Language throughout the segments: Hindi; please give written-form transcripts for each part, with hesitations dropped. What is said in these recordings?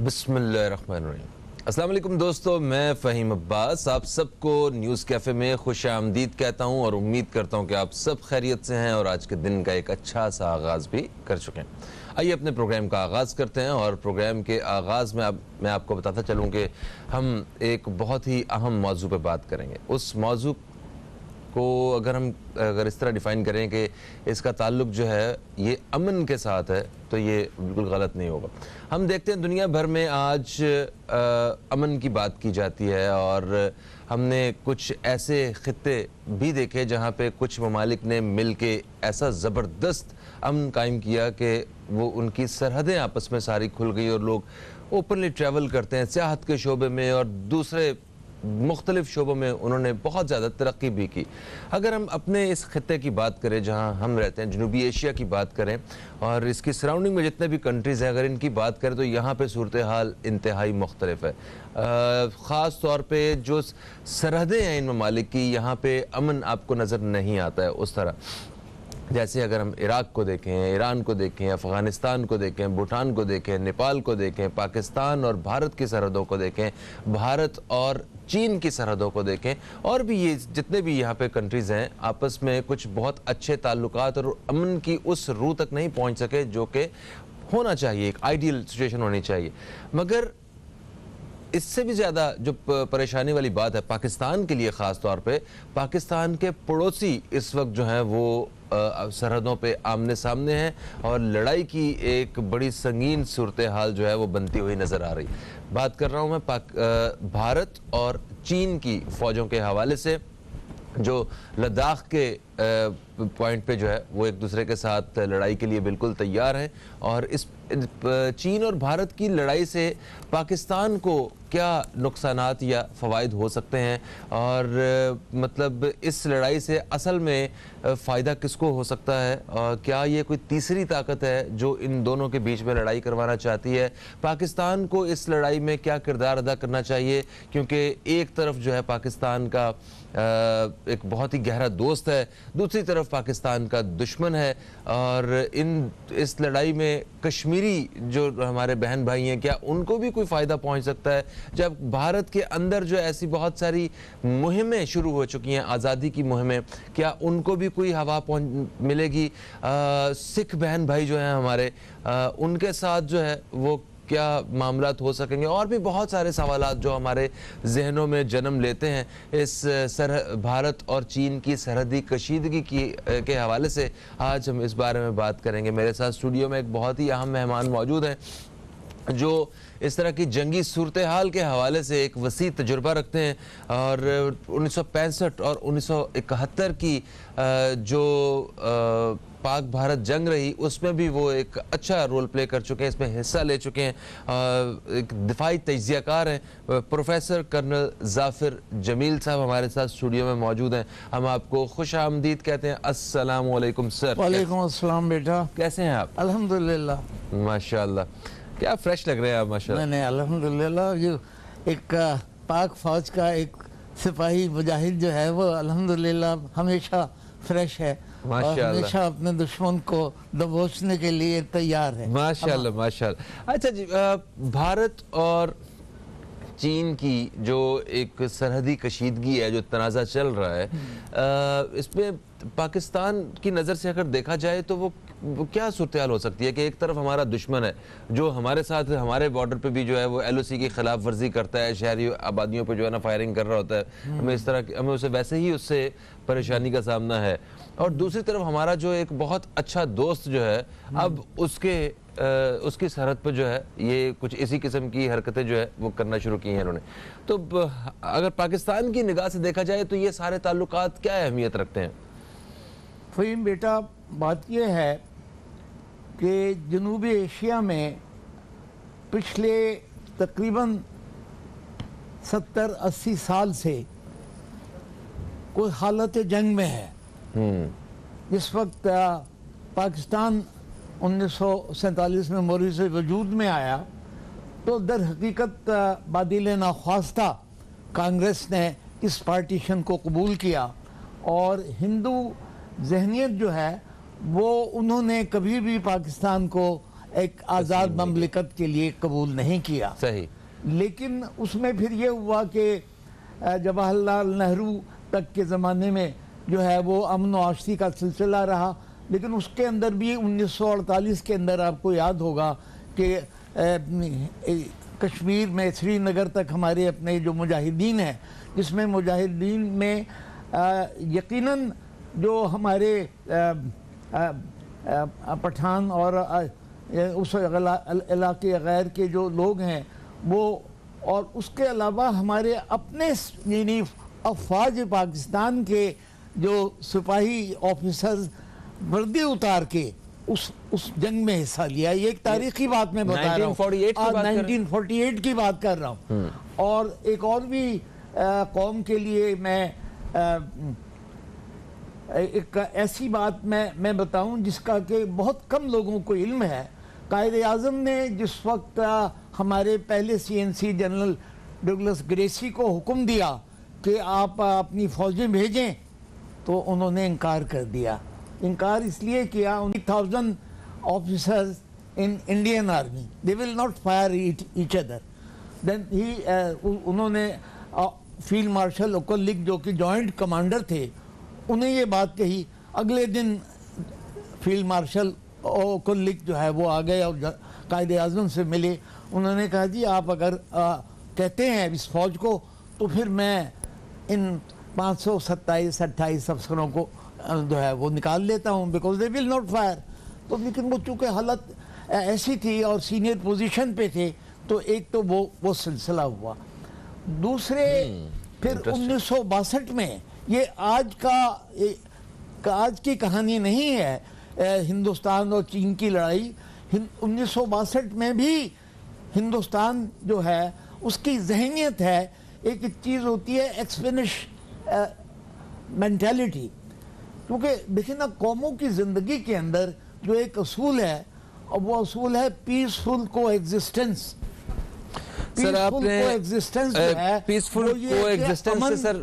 बिस्मिल्लाहिर्रहमानिर्रहीम। अस्सलाम वालेकुम दोस्तों, मैं फ़हीम अब्बास आप सबको न्यूज़ कैफ़े में खुश आमदीद कहता हूँ और उम्मीद करता हूँ कि आप सब खैरियत से हैं और आज के दिन का एक अच्छा सा आगाज़ भी कर चुके हैं। आइए अपने प्रोग्राम का आगाज़ करते हैं और प्रोग्राम के आगाज़ में मैं आपको बताता चलूँ कि हम एक बहुत ही अहम मौजू पर बात करेंगे। उस मौजू को अगर इस तरह डिफ़ाइन करें कि इसका ताल्लुक़ जो है ये अमन के साथ है तो ये बिल्कुल गलत नहीं होगा। हम देखते हैं दुनिया भर में आज अमन की बात की जाती है और हमने कुछ ऐसे खित्ते भी देखे जहाँ पे कुछ ममालिक ने मिल के ऐसा ज़बरदस्त अमन कायम किया कि वो उनकी सरहदें आपस में सारी खुल गई और लोग ओपनली ट्रैवल करते हैं सियाहत के शोबे में और दूसरे मुख्तलिफ शोबों में उन्होंने बहुत ज़्यादा तरक्की भी की। अगर हम अपने इस खित्ते की बात करें जहां हम रहते हैं, जनूबी एशिया की बात करें और इसकी सराउंडिंग में जितने भी कंट्रीज़ हैं, अगर इनकी बात करें तो यहाँ पे सूरत हाल इंतहाई मुख्तलिफ है। ख़ास तौर पे जो सरहदें हैं इन ममालिक की, यहाँ पे अमन आपको नज़र नहीं आता है उस तरह। जैसे अगर हम इराक़ को देखें, ईरान को देखें, अफ़गानिस्तान को देखें, भूटान को देखें, नेपाल को देखें, पाकिस्तान और भारत की सरहदों को देखें, भारत और चीन की सरहदों को देखें और भी ये जितने भी यहाँ पे कंट्रीज़ हैं आपस में कुछ बहुत अच्छे ताल्लुकात और अमन की उस रूह तक नहीं पहुँच सके जो कि होना चाहिए, एक आइडियल सिचुएशन होनी चाहिए। मगर इससे भी ज़्यादा जो परेशानी वाली बात है पाकिस्तान के लिए, ख़ास तौर पे पाकिस्तान के पड़ोसी इस वक्त जो हैं वो सरहदों पे आमने सामने हैं और लड़ाई की एक बड़ी संगीन सूरत हाल जो है वो बनती हुई नज़र आ रही। बात कर रहा हूँ मैं भारत और चीन की फ़ौजों के हवाले से, जो लद्दाख के पॉइंट पे जो है वो एक दूसरे के साथ लड़ाई के लिए बिल्कुल तैयार हैं और इस चीन और भारत की लड़ाई से पाकिस्तान को क्या नुकसानात या फ़वाइद हो सकते हैं और मतलब इस लड़ाई से असल में फ़ायदा किसको हो सकता है और क्या ये कोई तीसरी ताकत है जो इन दोनों के बीच में लड़ाई करवाना चाहती है। पाकिस्तान को इस लड़ाई में क्या किरदार अदा करना चाहिए, क्योंकि एक तरफ जो है पाकिस्तान का एक बहुत ही गहरा दोस्त है, दूसरी तरफ पाकिस्तान का दुश्मन है और इस लड़ाई में कश्मीरी जो हमारे बहन भाई हैं क्या उनको भी कोई फ़ायदा पहुंच सकता है, जब भारत के अंदर जो ऐसी बहुत सारी मुहिमें शुरू हो चुकी हैं, आज़ादी की मुहिमें, क्या उनको भी कोई हवा मिलेगी। सिख बहन भाई जो हैं हमारे, उनके साथ जो है वो क्या मामलात हो सकेंगे और भी बहुत सारे सवालात जो हमारे जहनों में जन्म लेते हैं इस भारत और चीन की सरहदी कशीदगी के हवाले से आज हम इस बारे में बात करेंगे। मेरे साथ स्टूडियो में एक बहुत ही अहम मेहमान मौजूद हैं जो इस तरह की जंगी सूरत हाल के हवाले से एक वसी तजुर्बा रखते हैं और 1965 और 1971 की जो पाक भारत जंग रही उसमें भी वो एक अच्छा रोल प्ले कर चुके हैं, इसमें हिस्सा ले चुके हैं। एक दिफाई तज्ज़ियाकार हैं। प्रोफेसर कर्नल ज़ाफ़िर जमील साहब हमारे साथ स्टूडियो में मौजूद हैं। हम आपको खुश आमदीद कहते हैं। अस्सलाम वालेकुम सर। वालेकुम अस्सलाम बेटा, कैसे हैं आप? अल्हम्दुलिल्लाह माशाल्लाह, क्या फ्रेश लग रहे हैं आप माशाल्लाह। नहीं अल्हम्दुलिल्लाह, जो एक पाक फौज का एक सिपाही मुजाहिद जो है वो अल्हम्दुलिल्लाह हमेशा फ्रेश है और हमेशा अपने दुश्मन को दबोचने के लिए तैयार है। माशाल्लाह माशाल्लाह। अच्छा जी, भारत और चीन की जो एक सरहदी कशीदगी है, जो तनाज़ा चल रहा है, इसमें पाकिस्तान की नज़र से अगर देखा जाए तो वो क्या सूरत हाल हो सकती है कि एक तरफ हमारा दुश्मन है जो हमारे साथ हमारे बॉर्डर पे भी जो है वो LOC की खिलाफ वर्जी करता है, शहरी आबादियों पे जो है ना फायरिंग कर रहा होता है, हमें उसे वैसे ही उससे परेशानी का सामना है, और दूसरी तरफ हमारा जो एक बहुत अच्छा दोस्त जो है अब उसकी सरहद पर जो है ये कुछ इसी किस्म की हरकतें जो है वो करना शुरू की हैं इन्होंने। तो अगर पाकिस्तान की निगाह से देखा जाए तो ये सारे ताल्लुकात क्या अहमियत रखते हैं? फ़हीम बेटा, बात यह है कि जनूबी एशिया में पिछले तकरीबन 70-80 साल से कोई हालत जंग में है। जिस वक्त पाकिस्तान 1947 में मोरी से वजूद में आया तो दर हकीकत बादिल नाख्वास्ता कांग्रेस ने इस पार्टीशन को कबूल किया और हिंदू जहनीत जो है वो उन्होंने कभी भी पाकिस्तान को एक आज़ाद ममलिकत के लिए कबूल नहीं किया। सही। लेकिन उसमें फिर ये हुआ कि जवाहरलाल नेहरू तक के ज़माने में जो है वो अमन व आशती का सिलसिला रहा, लेकिन उसके अंदर भी 1948 के अंदर आपको याद होगा कि कश्मीर में श्रीनगर तक हमारे अपने जो मुजाहिदीन हैं, जिसमें मुजाहिदीन में यकीनन जो हमारे पठान और उस इलाके गैर के जो लोग हैं वो, और उसके अलावा हमारे अपने यानी अफवाज पाकिस्तान के जो सिपाही ऑफिसर्स वर्दी उतार के उस जंग में हिस्सा लिया। ये एक तारीखी बात मैं बता रहा हूँ, 1948 की बात कर रहा हूँ। और एक और भी कौम के लिए मैं एक ऐसी बात मैं बताऊं जिसका कि बहुत कम लोगों को इल्म है। कायदे आज़म ने जिस वक्त हमारे पहले CNC जनरल डगलस ग्रेसी को हुक्म दिया कि आप अपनी फौजें भेजें, तो उन्होंने इनकार कर दिया। इनकार इसलिए किया, 1000 officers in Indian army, they will not fire each other. Then ही उन्होंने फील्ड मार्शल ओकलिक जो कि जॉइंट कमांडर थे, उन्हें ये बात कही। अगले दिन फील्ड मार्शल ओकलिक जो है वो आ गए और कायदे आज़म से मिले। उन्होंने कहा जी आप अगर कहते हैं इस फौज को, तो फिर मैं इन 527-28 अफसरों को जो है वो निकाल लेता हूँ, because they will not fire. तो लेकिन वो चूँकि हालत ऐसी थी और सीनियर पोजीशन पे थे, तो एक तो वो सिलसिला हुआ। दूसरे फिर 1962 में, ये आज की कहानी नहीं है हिंदुस्तान और चीन की लड़ाई। 1962 में भी हिंदुस्तान जो है उसकी जहनियत है, एक चीज़ होती है एक्सफिनिश मेंटालिटी। क्योंकि देखिए ना, कौमों की ज़िंदगी के अंदर जो एक असूल है, और वो असूल है पीसफुल को एग्जिस्टेंस। सर आपने पीसफुल को एग्जिस्टेंस से सर,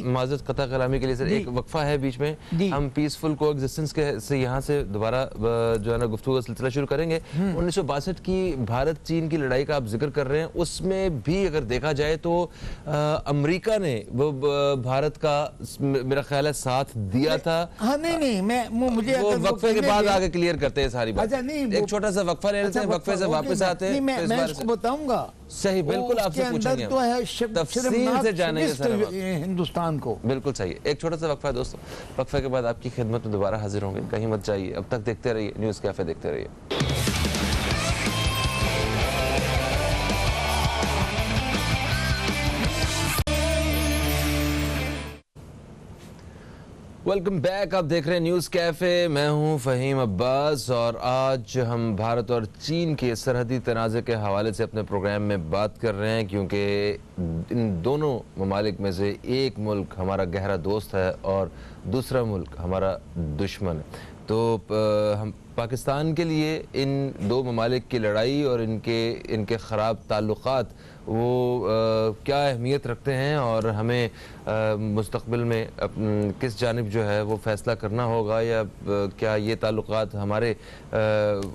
माजरत कता कलामी के लिए सर एक वक्फा है बीच में, हम पीसफुल को एग्जिस्टेंस के से यहाँ से दोबारा जो है ना गुफ्तगू का सिलसिला शुरू करेंगे। 1962 की भारत चीन की लड़ाई का आप जिक्र कर रहे हैं, उसमें भी अगर देखा जाए तो अमेरिका ने वो भारत का मेरा ख्याल है साथ दिया था। हाँ नहीं मुझे वो वक्फे के बाद आगे क्लियर करते हैं सारी बात। एक छोटा सा वक्फा ले लेते हैं, वक्फे से वापस आते हैं, मैं इसको बताऊंगा। सही, बिल्कुल आपसे पूछेंगे, तो है तफसील से जानेंगे सर हिंदुस्तान को। बिल्कुल सही है। एक छोटा सा वक्फा है दोस्तों, वक्फे के बाद आपकी खिदमत में दोबारा हाजिर होंगे, कहीं मत जाइए। अब तक देखते रहिए न्यूज़ कैफे, देखते रहिए। वेलकम बैक, आप देख रहे हैं न्यूज़ कैफ़े, मैं हूं फ़हीम अब्बास और आज हम भारत और चीन के सरहदी तनाज़े के हवाले से अपने प्रोग्राम में बात कर रहे हैं, क्योंकि इन दोनों ममालिक में से एक मुल्क हमारा गहरा दोस्त है और दूसरा मुल्क हमारा दुश्मन है। तो हम पाकिस्तान के लिए इन दो ममालिक की लड़ाई और इनके ख़राब ताल्लुक़ात वो क्या अहमियत रखते हैं और हमें मुस्तक़बिल में किस जानिब जो है वो फ़ैसला करना होगा, या क्या ये ताल्लुक़ात हमारे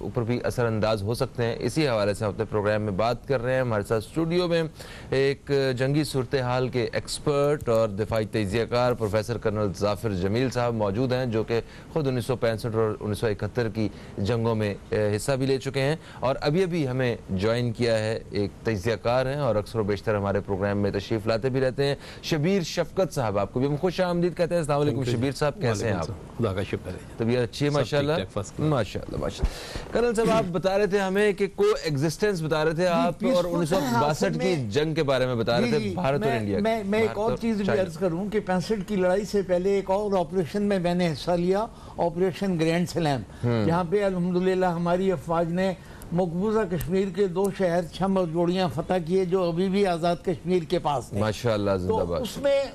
ऊपर भी असरअंदाज हो सकते हैं, इसी हवाले से हम अपने प्रोग्राम में बात कर रहे हैं। हमारे साथ स्टूडियो में एक जंगी सूरत हाल के एक्सपर्ट और दिफाई तजियाकार प्रोफेसर कर्नल ज़ाफ़िर जमील साहब मौजूद हैं, जो कि ख़ुद 1965 और 1971 की जंगों में हिस्सा भी ले चुके हैं और अभी अभी हमें ज्वाइन किया है एक तजियाकार हैं और अक्सर बेशतर हमारे प्रोग्राम में तशरीफ़ लाते भी रहते हैं, शबीर शफकत साहब। आपको भी हम खुश आमदीद कहते हैं। अस्सलाम वालेकुम शबीर साहब, कैसे हैं आप? खुदा का शुक्र है, तबीयत अच्छी है माशाल्लाह माशाल्लाह माशाल्लाह। कर्नल साहब आप बता रहे थे हमें कि को एग्जिस्टेंस बता रहे थे आप, और 1962 की जंग के बारे में बता रहे थे, भारत और इंडिया। मैं एक और चीज़ भी अर्ज करूँ कि 65 की लड़ाई से पहले एक और ऑपरेशन में मैंने हिस्सा लिया, ऑपरेशन ग्रैंड सलैम, जहाँ पे अल्हम्दुलिल्लाह हमारी अफवाज ने मकबूजा कश्मीर के 2 शहर छम और जोड़ियाँ फतह किए, जो अभी भी आज़ाद कश्मीर के पास है माशाल्लाह। तो उसमें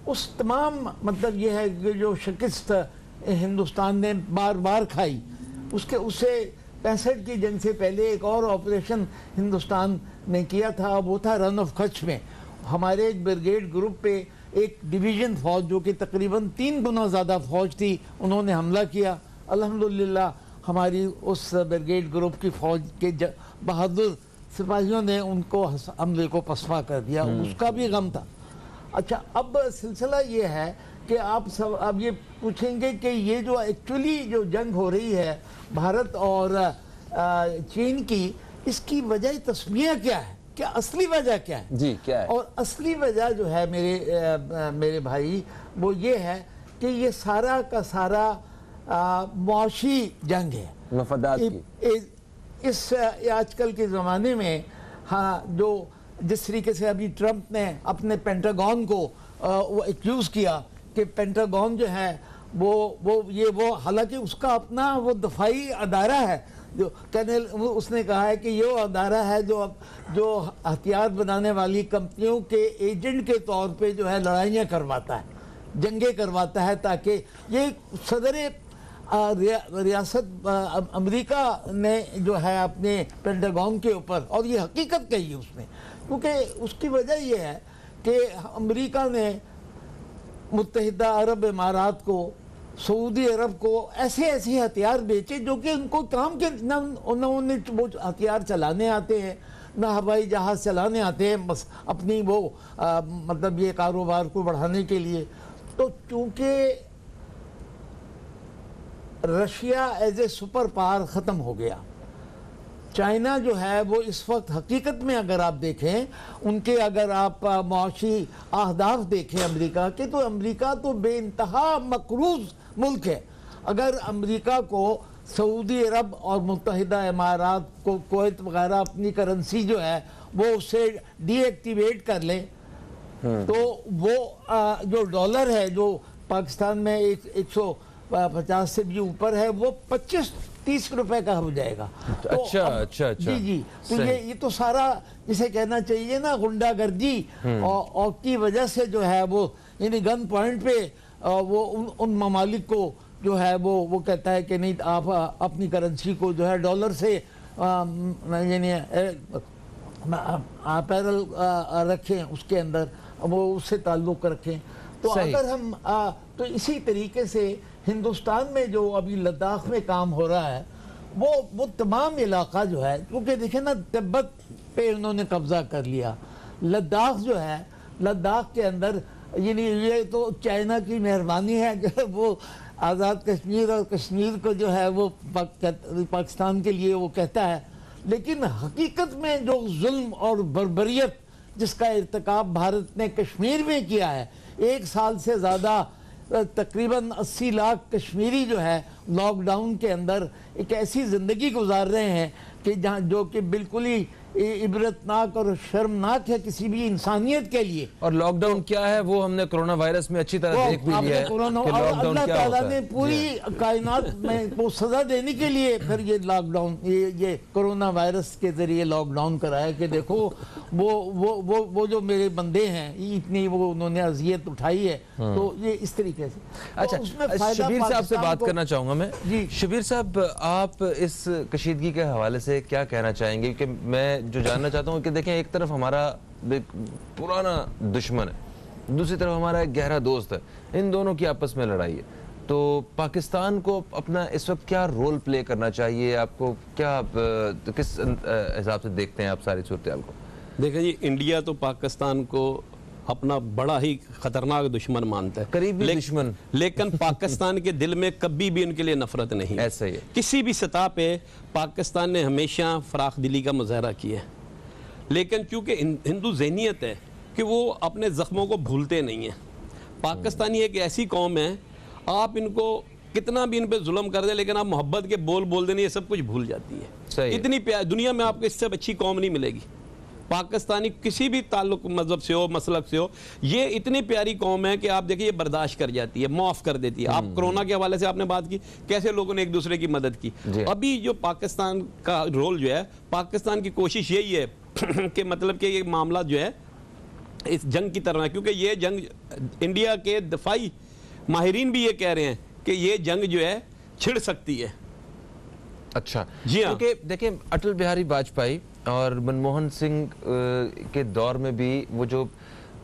उस तमाम मतलब ये है कि जो शिकस्त हिंदुस्तान ने बार बार खाई, उससे 65 की जंग से पहले एक और ऑपरेशन हिंदुस्तान ने किया था, वो था रन ऑफ कच्छ में। हमारे एक ब्रिगेड ग्रुप पे एक डिवीज़न फौज जो कि तकरीबन 3 गुना ज़्यादा फौज थी, उन्होंने हमला किया। अल्हम्दुलिल्लाह हमारी उस ब्रिगेड ग्रुप की फौज के बहादुर सिपाहियों ने उनको हमले को पसवा कर दिया, उसका भी गम था। अच्छा, अब सिलसिला ये है कि आप सब अब ये पूछेंगे कि ये जो एक्चुअली जो जंग हो रही है भारत और चीन की, इसकी वजह तस्मिया क्या है, क्या असली वजह क्या है? जी, क्या है? और असली वजह जो है मेरे भाई, वो ये है कि ये सारा का सारा मुआशी जंग है, मफादात की। इस आजकल के ज़माने में, हाँ, जो जिस तरीके से अभी ट्रंप ने अपने पेंटागन को वो एक्यूज़ किया कि पेंटागन जो है वो हालांकि उसका अपना वो दफाई अदारा है, जो कर्नल उसने कहा है कि ये अदारा है जो हथियार बनाने वाली कंपनियों के एजेंट के तौर पे जो है लड़ाइयाँ करवाता है, जंगें करवाता है, ताकि ये सदर रियासत अमेरिका ने जो है अपने पेंटागन के ऊपर, और ये हकीकत कही है उसने, क्योंकि उसकी वजह ये है कि अमेरिका ने मुत्तहिदा अरब इमारात को, सऊदी अरब को ऐसे हथियार बेचे जो कि उनको काम के न उन्हें वो हथियार चलाने आते हैं, ना हवाई जहाज़ चलाने आते हैं, बस अपनी वो मतलब ये कारोबार को बढ़ाने के लिए। तो चूँकि Russia as a super power ख़त्म हो गया, चाइना जो है वो इस वक्त हकीकत में अगर आप देखें, उनके अगर आप मुआशी अहदाफ देखें अमेरिका के, तो अमेरिका तो बेइंतहा मकरूज मुल्क है। अगर अमेरिका को सऊदी अरब और मुत्तहिदा इमारात को, कुवैत वगैरह अपनी करेंसी जो है वो उससे डीएक्टिवेट कर ले, तो वो जो डॉलर है जो पाकिस्तान में 150 से भी ऊपर है, वो 25-30 रुपए का हो जाएगा। अच्छा। जी, तो ये तो सारा जिसे कहना चाहिए ना गुंडागर्दी और की वजह से जो है वो यानी गन पॉइंट पे वो उन ममालिक को जो है वो कहता है कि नहीं, आप अपनी करेंसी को जो है डॉलर से यानी पैरल रखें, उसके अंदर वो उससे ताल्लुक़ रखें। तो अगर हम तो इसी तरीके से हिंदुस्तान में जो अभी लद्दाख में काम हो रहा है, वो तमाम इलाका जो है, क्योंकि देखें ना, तिब्बत पे उन्होंने कब्जा कर लिया, लद्दाख जो है, लद्दाख के अंदर यानी ये तो चाइना की मेहरबानी है जो वो आज़ाद कश्मीर और कश्मीर को जो है वो पाकिस्तान के लिए वो कहता है, लेकिन हकीकत में जो जुल्म और बर्बरियत जिसका इर्तिकाब भारत ने कश्मीर में किया है, 1 साल से ज़्यादा तकरीबन 80 लाख कश्मीरी जो है लॉकडाउन के अंदर एक ऐसी ज़िंदगी गुजार रहे हैं कि जहाँ जो कि बिल्कुल ही इबरतनाक और शर्मनाक है किसी भी इंसानियत के लिए। और लॉकडाउन क्या है वो हमने कोरोना वायरस में अच्छी तरह देख भी लिया है कि लॉकडाउन अल्लाह क्या ताला होता ने है। पूरी कायनात में वो सजा देने के लिए फिर ये लॉकडाउन, ये कोरोना वायरस के जरिए लॉकडाउन कराया कि देखो वो जो मेरे बंदे हैं इतनी वो उन्होंने अजियत उठाई है, तो ये इस तरीके से। अच्छा, शबीर साहब से बात करना चाहूंगा मैं। जी शबीर साहब, आप इस कशीदगी के हवाले से क्या कहना चाहेंगे? कि मैं जो जानना चाहता हूँ कि देखें, एक तरफ हमारा एक पुराना दुश्मन है, दूसरी तरफ हमारा एक गहरा दोस्त है, इन दोनों की आपस में लड़ाई है, तो पाकिस्तान को अपना इस वक्त क्या रोल प्ले करना चाहिए? आपको क्या किस हिसाब से देखते हैं आप सारी सूरत-ए-हाल को? देखिए जी, इंडिया तो पाकिस्तान को अपना बड़ा ही खतरनाक दुश्मन मानता है, करीबी दुश्मन, लेकिन पाकिस्तान के दिल में कभी भी उनके लिए नफरत नहीं है। ऐसा ही है। किसी भी सतह पे पाकिस्तान ने हमेशा फराख दिली का मुजाहरा किया है, लेकिन क्योंकि हिंदू जहनीत है कि वो अपने जख्मों को भूलते नहीं हैं। पाकिस्तानी एक ऐसी कौम है, आप इनको कितना भी इन पे जुल्म कर दे, लेकिन आप मोहब्बत के बोल देने ये सब कुछ भूल जाती है। इतनी प्यार दुनिया में आपको इससे अच्छी कौम नहीं मिलेगी। पाकिस्तानी किसी भी ताल्लुक मजहब से हो, मसलक से हो, ये इतनी प्यारी कौम है कि आप देखिए ये बर्दाश्त कर जाती है, माफ़ कर देती है। आप कोरोना के हवाले से आपने बात की, कैसे लोगों ने एक दूसरे की मदद की। अभी जो पाकिस्तान का रोल जो है, पाकिस्तान की कोशिश यही है कि मतलब कि ये मामला जो है इस जंग की तरह है, क्योंकि ये जंग इंडिया के दफाई माहिरीन भी ये कह रहे हैं कि ये जंग जो है छिड़ सकती है। अच्छा जी हाँ, क्योंकि देखिए अटल बिहारी वाजपेयी और मनमोहन सिंह के दौर में भी वो जो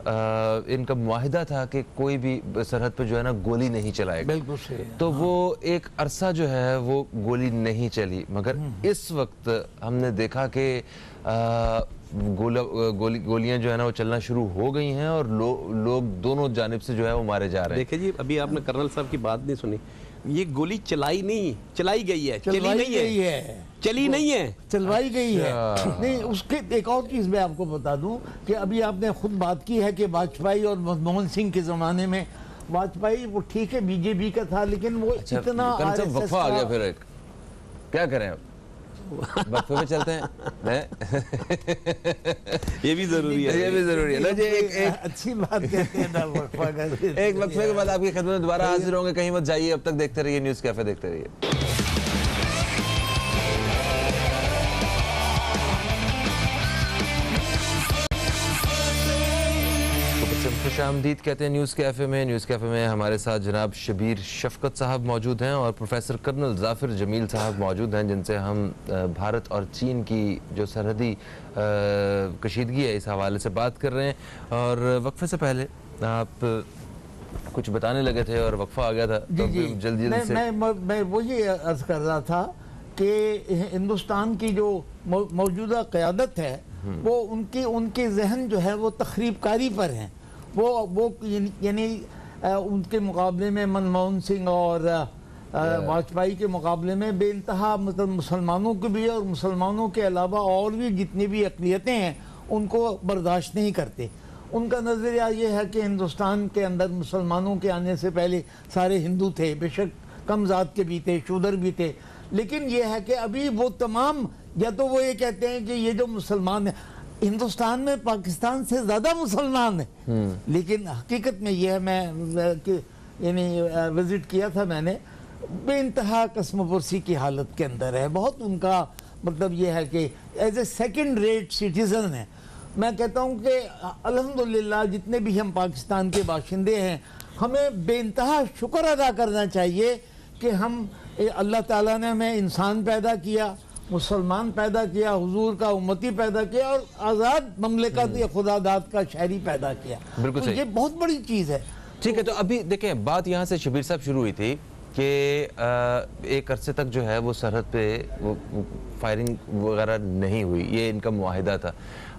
इनका मुआहिदा था कि कोई भी सरहद पे जो है ना गोली नहीं चलाएगा। बिल्कुल सही है। तो वो एक अरसा जो है वो गोली नहीं चली, मगर इस वक्त हमने देखा कि गोलियां जो है ना वो चलना शुरू हो गई हैं और लोग दोनों जानिब से जो है वो मारे जा रहे हैं। देखिए जी, अभी आपने कर्नल साहब की बात नहीं सुनी। ये गोली चलाई नहीं, चलाई गई है, चली नहीं है, चली नहीं है, चलवाई गई है। नहीं, उसके एक और चीज मैं आपको बता दूं कि अभी आपने खुद बात की है कि वाजपेयी और मनमोहन सिंह के जमाने में, वाजपेयी वो ठीक है बीजेपी का था, लेकिन वो इतना वक्फा आ गया फिर एक, क्या करें अब वक्फे पे चलते हैं। ये भी जरूरी है, ये भी जरूरी है ना जी। एक अच्छी बात कहते हैं ना वक्फा का। एक वक्फे के बाद आपकी खिदमत में दोबारा हाजिर होंगे, कहीं मत जाइए, अब तक देखते रहिए न्यूज़ कैफे, देखते रहिए। खुशामदीद कहते हैं न्यूज़ कैफ़े में। न्यूज़ कैफ़े में हमारे साथ जनाब शबीर शफकत साहब मौजूद हैं और प्रोफेसर कर्नल ज़ाफिर जमील साहब मौजूद हैं, जिनसे हम भारत और चीन की जो सरहदी कशीदगी है इस हवाले से बात कर रहे हैं। और वक्फे से पहले आप कुछ बताने लगे थे और वक्फा आ गया था, तो जल्दी से मैं वही अर्ज कर रहा था कि हिंदुस्तान की जो मौजूदा क़यादत है वो उनके जहन जो है वो तखरीबकारी पर हैं। वो यानी उनके मुकाबले में मनमोहन सिंह और वाजपेयी के मुकाबले में बेइंतहा मतलब मुसलमानों के भी और मुसलमानों के अलावा और भी जितनी भी अक़लियतें हैं उनको बर्दाश्त नहीं करते। उनका नज़रिया ये है कि हिंदुस्तान के अंदर मुसलमानों के आने से पहले सारे हिंदू थे, बेशक कम ज़ात के भी थे, शूदर भी थे, लेकिन ये है कि अभी वो तमाम, या तो वो ये कहते हैं कि ये जो मुसलमान है हिंदुस्तान में पाकिस्तान से ज़्यादा मुसलमान है, लेकिन हकीकत में यह है, मैं यानी विज़िट किया था मैंने, बेइंतहा कसमपुरसी की हालत के अंदर है। बहुत उनका मतलब ये है कि as a second rate citizen है। मैं कहता हूँ कि अल्हम्दुलिल्लाह जितने भी हम पाकिस्तान के बाशिंदे हैं, हमें बेइंतहा शुक्र अदा करना चाहिए कि हम अल्लाह ताला ने हमें इंसान पैदा किया, मुसलमान पैदा किया, हुजूर का उम्मती पैदा किया और आज़ाद ममलिकत या खुदादाद का शहरी पैदा किया। बिल्कुल तो ये बहुत बड़ी चीज़ है। ठीक है, तो अभी देखें बात यहाँ से शबीर साहब शुरू हुई थी कि एक अरसे तक जो है वो सरहद पे वो फायरिंग वगैरह नहीं हुई, ये इनका मुआहिदा था।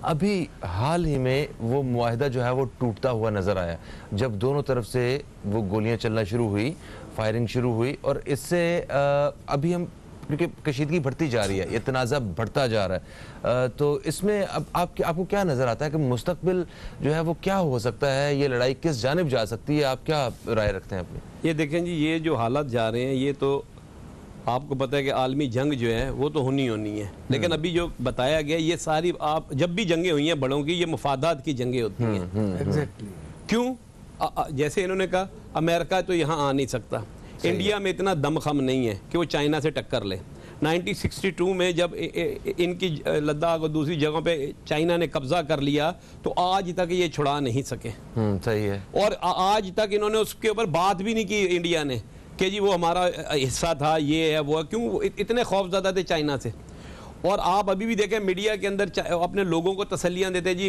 अभी हाल ही में वो मुआहिदा जो है वो टूटता हुआ नज़र आया जब दोनों तरफ से वो गोलियां चलना शुरू हुई, फायरिंग शुरू हुई, और इससे अभी हम क्योंकि कशीदगी बढ़ती जा रही है, ये तनाज़ा बढ़ता जा रहा है, तो इसमें अब आपको क्या नज़र आता है कि मुस्तकबिल जो है वो क्या हो सकता है, ये लड़ाई किस जानिब जा सकती है, आप क्या राय रखते हैं अपनी? ये देखें जी, ये जो हालात जा रहे हैं ये तो आपको पता है कि आलमी जंग जो है वो तो होनी है, लेकिन अभी जो बताया गया ये सारी, आप जब भी जंगें हुई हैं बड़ों की, ये मुफादात की जंगें होती हैं। एग्जैक्टली। क्यों? जैसे इन्होंने कहा अमेरिका तो यहाँ आ नहीं सकता, इंडिया में इतना दमखम नहीं है कि वो चाइना से टक्कर ले। 1962 में जब इनकी लद्दाख और दूसरी जगहों पे चाइना ने कब्जा कर लिया तो आज तक ये छुड़ा नहीं सके। सही है। और आज तक इन्होंने उसके ऊपर बात भी नहीं की इंडिया ने कि जी वो हमारा हिस्सा था, ये है वो है। क्यों इतने खौफज़दा थे चाइना से? और आप अभी भी देखें मीडिया के अंदर अपने लोगों को तसल्लियाँ देते जी,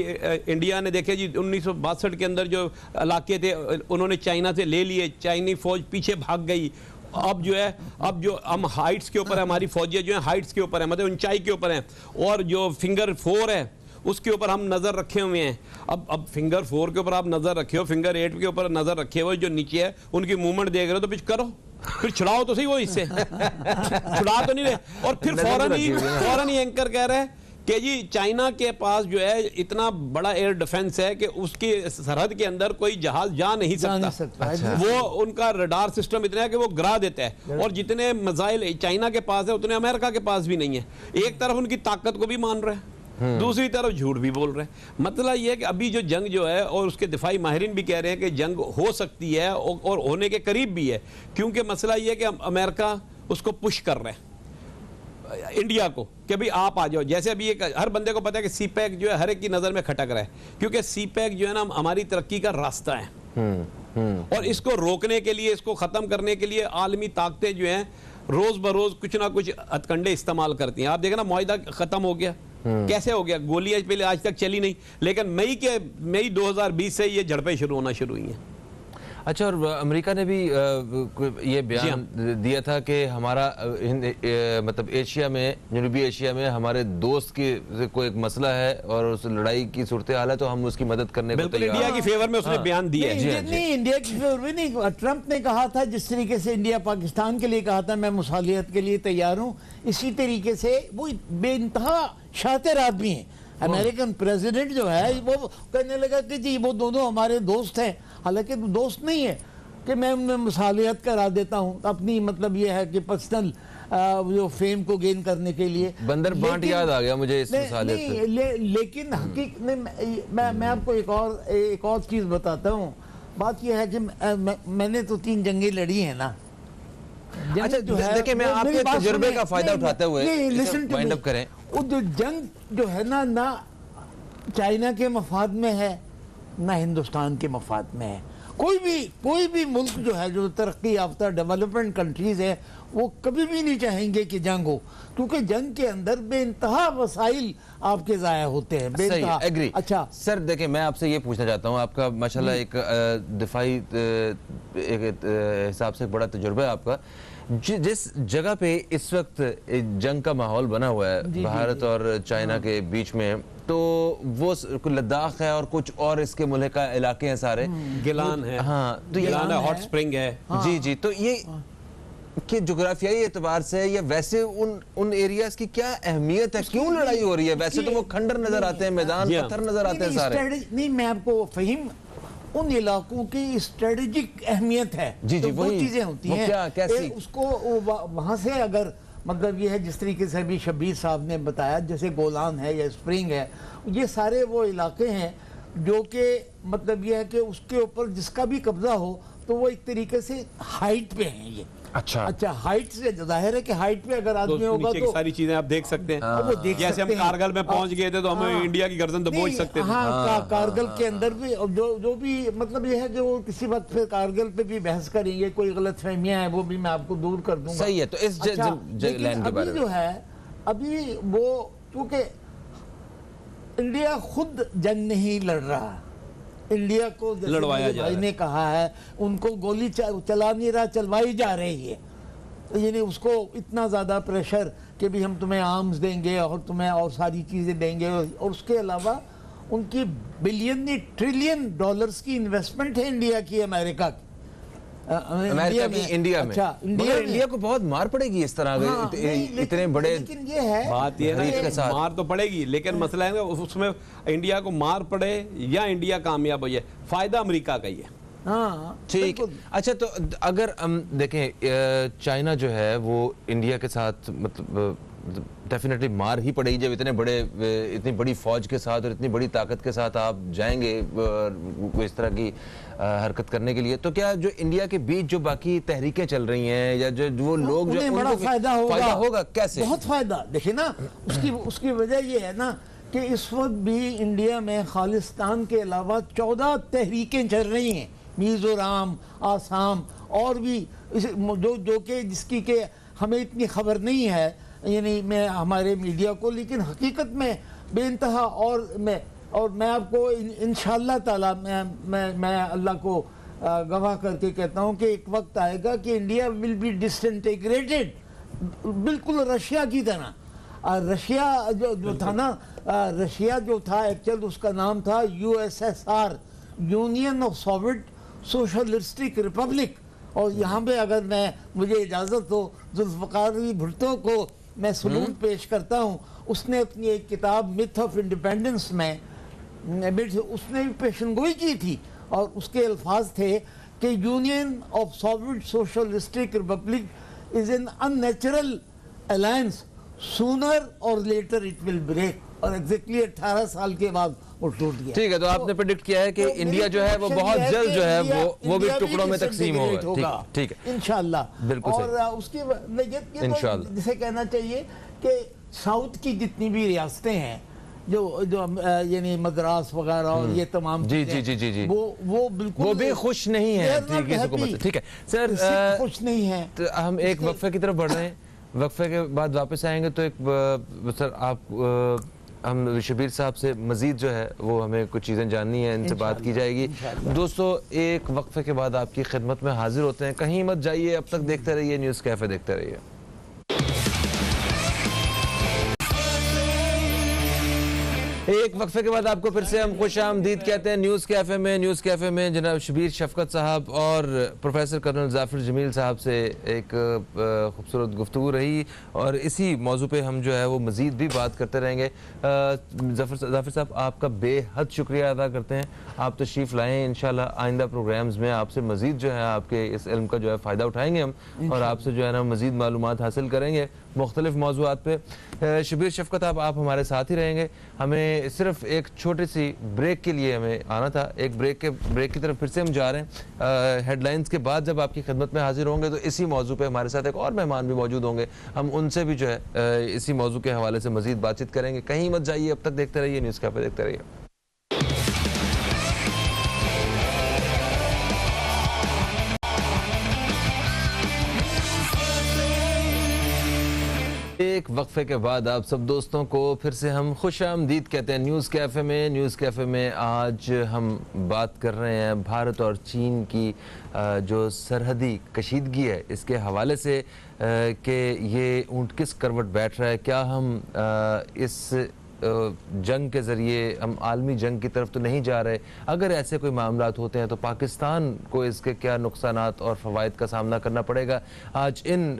इंडिया ने देखे जी 1962 के अंदर जो इलाके थे उन्होंने चाइना से ले लिए, चाइनी फौज पीछे भाग गई। अब जो है, अब जो हम हाइट्स के ऊपर है, हमारी फौजियाँ जो हैं हाइट्स के ऊपर है, मतलब ऊंचाई के ऊपर हैं, और जो फिंगर 4 है उसके ऊपर हम नज़र रखे हुए हैं। अब फिंगर 4 के ऊपर आप नज़र रखे हो, फिंगर 8 के ऊपर नज़र रखे हुए, जो नीचे है उनकी मूवमेंट देख रहे हो तो कुछ करो, फिर छुड़ाओ तो सही वो इससे छुड़ा तो नहीं रहे। और फिर फौरन ही एंकर कह रहे हैं कि जी चाइना के पास जो है इतना बड़ा एयर डिफेंस है कि उसकी सरहद के अंदर कोई जहाज जा नहीं सकता। अच्छा। वो उनका रडार सिस्टम इतना है कि वो गिरा देता है, और जितने मिसाइल चाइना के पास है उतने अमेरिका के पास भी नहीं है। एक तरफ उनकी ताकत को भी मान रहे हैं, दूसरी तरफ झूठ भी बोल रहे हैं। मतलब ये है कि अभी जो जंग जो है, और उसके दिफाई माहिरीन भी कह रहे हैं कि जंग हो सकती है और होने के करीब भी है, क्योंकि मसला ये है कि अमेरिका उसको पुश कर रहे हैं इंडिया को कि भाई आप आ जाओ। जैसे अभी एक हर बंदे को पता है कि सी पैक जो है हर एक की नज़र में खटक रहा है, क्योंकि सी पैक जो है ना हमारी तरक्की का रास्ता है। और इसको रोकने के लिए, इसको ख़त्म करने के लिए आलमी ताकतें जो हैं रोज़ बरोज़ कुछ ना कुछ हथकंडे इस्तेमाल करती हैं। आप देखें ना, मुआहिदा ख़त्म हो गया, कैसे हो गया? गोलियां पहले आज तक चली नहीं, लेकिन मई 2020 से ये झड़पें शुरू होना शुरू हुई हैं। अच्छा, और अमेरिका ने भी ये बयान दिया था कि हमारा मतलब एशिया में, जनूबी एशिया में हमारे दोस्त की कोई एक मसला है और उस लड़ाई की सूरत हाल है तो हम उसकी मदद करने को तैयार हैं। इंडिया की फेवर में उसने बयान दिया है। नहीं, इंडिया की फेवर में नहीं। ट्रंप ने कहा था जिस तरीके से इंडिया पाकिस्तान के लिए कहा था मैं मुसालियत के लिए तैयार हूँ, इसी तरीके से वो बेइंतहा शातिर आदमी है। अमेरिकन प्रेसिडेंट जो है वो कहने लगा कि जी वो दोनों हमारे दोस्त हैं, हालांकि तो दोस्त नहीं है कि मैं उनमें मुसालियत करा देता हूँ अपनी, मतलब ये है कि पर्सनल जो फेम को गेन करने के लिए। बंदर बांट याद आ गया मुझे इस मुसालियत से। लेकिन हकीकत मैं आपको एक और चीज़ बताता हूँ। बात यह है कि मैंने तो 3 जंगें लड़ी हैं ना। अच्छा, देखिए मैं आपके तजुर्बे का फायदा उठाते हुए वाइंड अप करें। वो जो जंग जो है ना चाइना के मफाद में है ना हिंदुस्तान के मफाद में है। कोई भी मुल्क जो है, जो तरक्की याफ्ता डेवलपमेंट कंट्रीज है, वो कभी भी नहीं चाहेंगे कि जंग हो, क्योंकि जंग के अंदर बेइंतहा वसाइल आपके ज़ाया होते हैं। बेइंतहा एग्री। अच्छा सर देखिए, मैं आपसे ये पूछना चाहता हूँ, आपका माशाल्लाह एक दिफाई एक हिसाब से बड़ा तजुर्बा है आपका। जिस जगह पे इस वक्त जंग का माहौल बना हुआ है भारत और चाइना के बीच में, तो वो लद्दाख है और कुछ और इसके मुल्का इलाके हैं सारे, गिलान है, हाँ तो गिलान है, हॉट स्प्रिंग है। जी जी, तो ये कि जोग्राफियाई एतबार से या वैसे उन एरियाज की क्या अहमियत है, क्यों लड़ाई हो रही है? वैसे तो वो खंडर नजर आते हैं, मैदान पत्थर नजर आते हैं सारे। नहीं, मैं आपको फहीम उन इलाकों की स्ट्रेटेजिक अहमियत है। जी जी, तो दो चीजें होती हैं। क्या कैसी? उसको वहां से अगर मतलब ये है जिस तरीके से अभी शब्बीर साहब ने बताया, जैसे गोलान है या स्प्रिंग है, ये सारे वो इलाके हैं जो कि मतलब ये है कि उसके ऊपर जिसका भी कब्जा हो तो वो एक तरीके से हाइट पे हैं ये। अच्छा, हाइट से जाहिर है कि हाइट पे अगर आदमी होगा तो सारी चीजें आप देख सकते हैं। वो देख जैसे हम कारगिल में पहुंच गए थे तो हमें इंडिया की गर्दन दबोच सकते थे। हाँ, कारगिल के अंदर भी जो भी मतलब ये है कि वो किसी वक्त फिर कारगिल पे भी बहस करेंगे, कोई गलत फहमियाँ हैं वो भी मैं आपको दूर कर दूंगा। सही है। तो इस लैंड के बारे में जो है अभी वो, क्योंकि इंडिया खुद जंग नहीं लड़ रहा, इंडिया को लड़वाया जा भाई ने कहा है उनको गोली चला नहीं रहा, चलवाई जा रही है। यानी उसको इतना ज़्यादा प्रेशर कि भी हम तुम्हें आर्म्स देंगे और तुम्हें और सारी चीज़ें देंगे, और उसके अलावा उनकी बिलियन नहीं ट्रिलियन डॉलर्स की इन्वेस्टमेंट है इंडिया की, अमेरिका की इंडिया में। अच्छा, इंडिया को बहुत मार पड़ेगी इस तरह के इतने बड़े। लेकिन ये है बात ये है मार तो पड़ेगी, लेकिन मसला है उसमें इंडिया को मार पड़े या इंडिया कामयाब हो जाए, फायदा अमेरिका का ही है। हाँ ठीक। अच्छा, तो अगर हम देखें चाइना जो है वो इंडिया के साथ मतलब डेफिनेटली मार ही पड़ेगी जब इतनी बड़ी फौज के साथ और इतनी बड़ी ताकत के साथ आप जाएंगे इस तरह की हरकत करने के लिए। तो क्या जो इंडिया के बीच जो बाकी तहरीकें चल रही हैं या जो वो लोग जो बड़ा फायदा होगा कैसे? बहुत फायदा। देखिए ना, उसकी वजह ये है ना कि इस वक्त भी इंडिया में खालिस्तान के अलावा 14 तहरीकें चल रही हैं, मिजोरम, आसाम और भी जो कि जिसकी के हमें इतनी खबर नहीं है, यानी मैं हमारे मीडिया को, लेकिन हकीकत में बेइंतहा। और मैं आपको इंशाअल्लाह ताला मैं अल्लाह को गवाह करके कहता हूँ कि एक वक्त आएगा कि इंडिया विल बी डिसइंटीग्रेटेड, बिल्कुल रशिया की तरह। रशिया जो था ना, रशिया जो था एक्चुअल उसका नाम था USSR, union of Soviet socialistic Republic. और यहाँ पे अगर मुझे इजाज़त हो, जुल्फ़िकार अली भुट्टो को मैं सलूट पेश करता हूँ। उसने अपनी एक किताब मिथ ऑफ इंडिपेंडेंस में उसने भी पेशनगोई की थी, और उसके अल्फाज थे कि union of Soviet socialistic Republic is an unnatural alliance, sooner और लेटर इट विल ब्रेक। और एग्जैक्टली 18 साल के बाद वो टूट गया। ठीक है, तो आपने प्रेडिक्ट किया है कि इंडिया जो है वो बहुत जल्द जो है वो भी टुकड़ों में तकसीम होगा। ठीक है, इंशाल्लाह। बिल्कुल। और उसकी इंशाल्लाह जिसे कहना चाहिए कि साउथ की जितनी भी रियासतें हैं जो यानी मद्रास वगैरह और ये तमाम जी वो बिल्कुल वो भी खुश नहीं है। ठीक है सर, खुश नहीं है। तो हम एक वक्फे की तरफ बढ़ रहे हैं, वक्फे के बाद वापस आएंगे। तो एक सर आप हम शबीर साहब से मजीद जो है वो हमें कुछ चीज़ें जाननी है, इनसे बात की जाएगी। दोस्तों, एक वक्फे के बाद आपकी खिदमत में हाजिर होते हैं, कहीं मत जाइए, अब तक देखते रहिए न्यूज़ कैफ़े, देखते रहिए। एक वक्फे के बाद आपको फिर से हम खुशामदीद कहते हैं न्यूज़ कैफ़े में। न्यूज़ कैफ़े में जनाब शबीर शफकत साहब और प्रोफेसर कर्नल जाफिर जमील साहब से एक खूबसूरत गुफ्तगू रही और इसी मौजू पे हम जो है वो मज़ीद भी बात करते रहेंगे। जाफिर साहब, आपका बेहद शुक्रिया अदा करते हैं, आप तशरीफ़ लाएँ। इंशाल्लाह आइंदा प्रोग्राम्स में आपसे मज़ीद जो है आपके इस इल्म का जो है फ़ायदा उठाएँगे हम और आपसे जो है ना मज़ीद मालूमात हासिल करेंगे मुख्तलिफ मौज़ूआत पे। शबीर शफकत आप हमारे साथ ही रहेंगे। हमें सिर्फ एक छोटी सी ब्रेक के लिए हमें आना था, एक ब्रेक की तरफ फिर से हम जा रहे हैं। हेडलाइंस के बाद जब आपकी खिदमत में हाजिर होंगे तो इसी मौजू पे हमारे साथ एक और मेहमान भी मौजूद होंगे, हम उनसे भी जो है इसी मौजू के हवाले से मज़ीद बातचीत करेंगे। कहीं मत जाइए, अब तक देखते रहिए न्यूज़ कैफ़े, देखते रहिए। एक वक्फे के बाद आप सब दोस्तों को फिर से हम खुशामदीद कहते हैं न्यूज़ कैफ़े में। न्यूज़ कैफ़े में आज हम बात कर रहे हैं भारत और चीन की जो सरहदी कशीदगी है इसके हवाले से कि ये ऊँट किस करवट बैठ रहा है। क्या हम इस जंग के ज़रिए हम आलमी जंग की तरफ तो नहीं जा रहे? अगर ऐसे कोई मामलात होते हैं तो पाकिस्तान को इसके क्या नुकसानात और फ़वाइद का सामना करना पड़ेगा? आज इन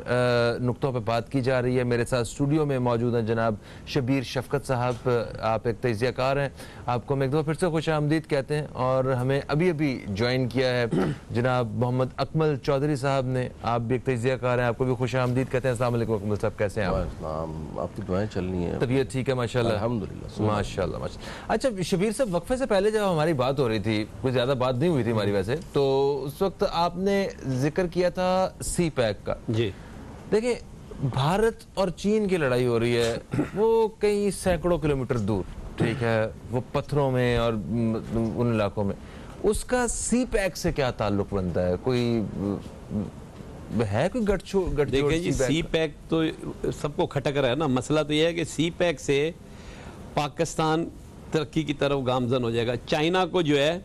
नुक्तों पे बात की जा रही है। मेरे साथ स्टूडियो में मौजूद हैं जनाब शबीर शफकत साहब, आप एक तजियाकार हैं, आपको हम एक दफ़ा फिर से खुशामदीद कहते हैं। और हमें अभी अभी ज्वाइन किया है जनाब मोहम्मद अकमल चौधरी साहब ने, आप भी एक तजियाकार हैं, आपको भी खुशामदीद कहते हैं। अस्सलाम वालेकुम अकमल साहब, कैसे हैं आप? आपकी दुआएं चल रही हैं? तबीयत ठीक है माशाल्लाह? माशाल्लाह माशाल्लाह। अच्छा शबीर साहब, वक्फे से पहले जब हमारी बात हो रही थी, कुछ ज़्यादा बात नहीं हुई थी हमारी वैसे, तो उस वक्त आपने जिक्र किया था सी पैक का। जी देखिए, भारत और चीन की लड़ाई हो रही है, वो कई सैकड़ों किलोमीटर दूर, ठीक है, वो पत्थरों में और उन इलाकों में, उसका सी पैक से क्या ताल्लुक बनता है? कोई है कोई गठजोड़? देखिए जी, सी पैक तो सबको खटक रहा है ना। मसला तो यह है कि सी पैक से पाकिस्तान तरक्की की तरफ गामजन हो जाएगा। चाइना को जो है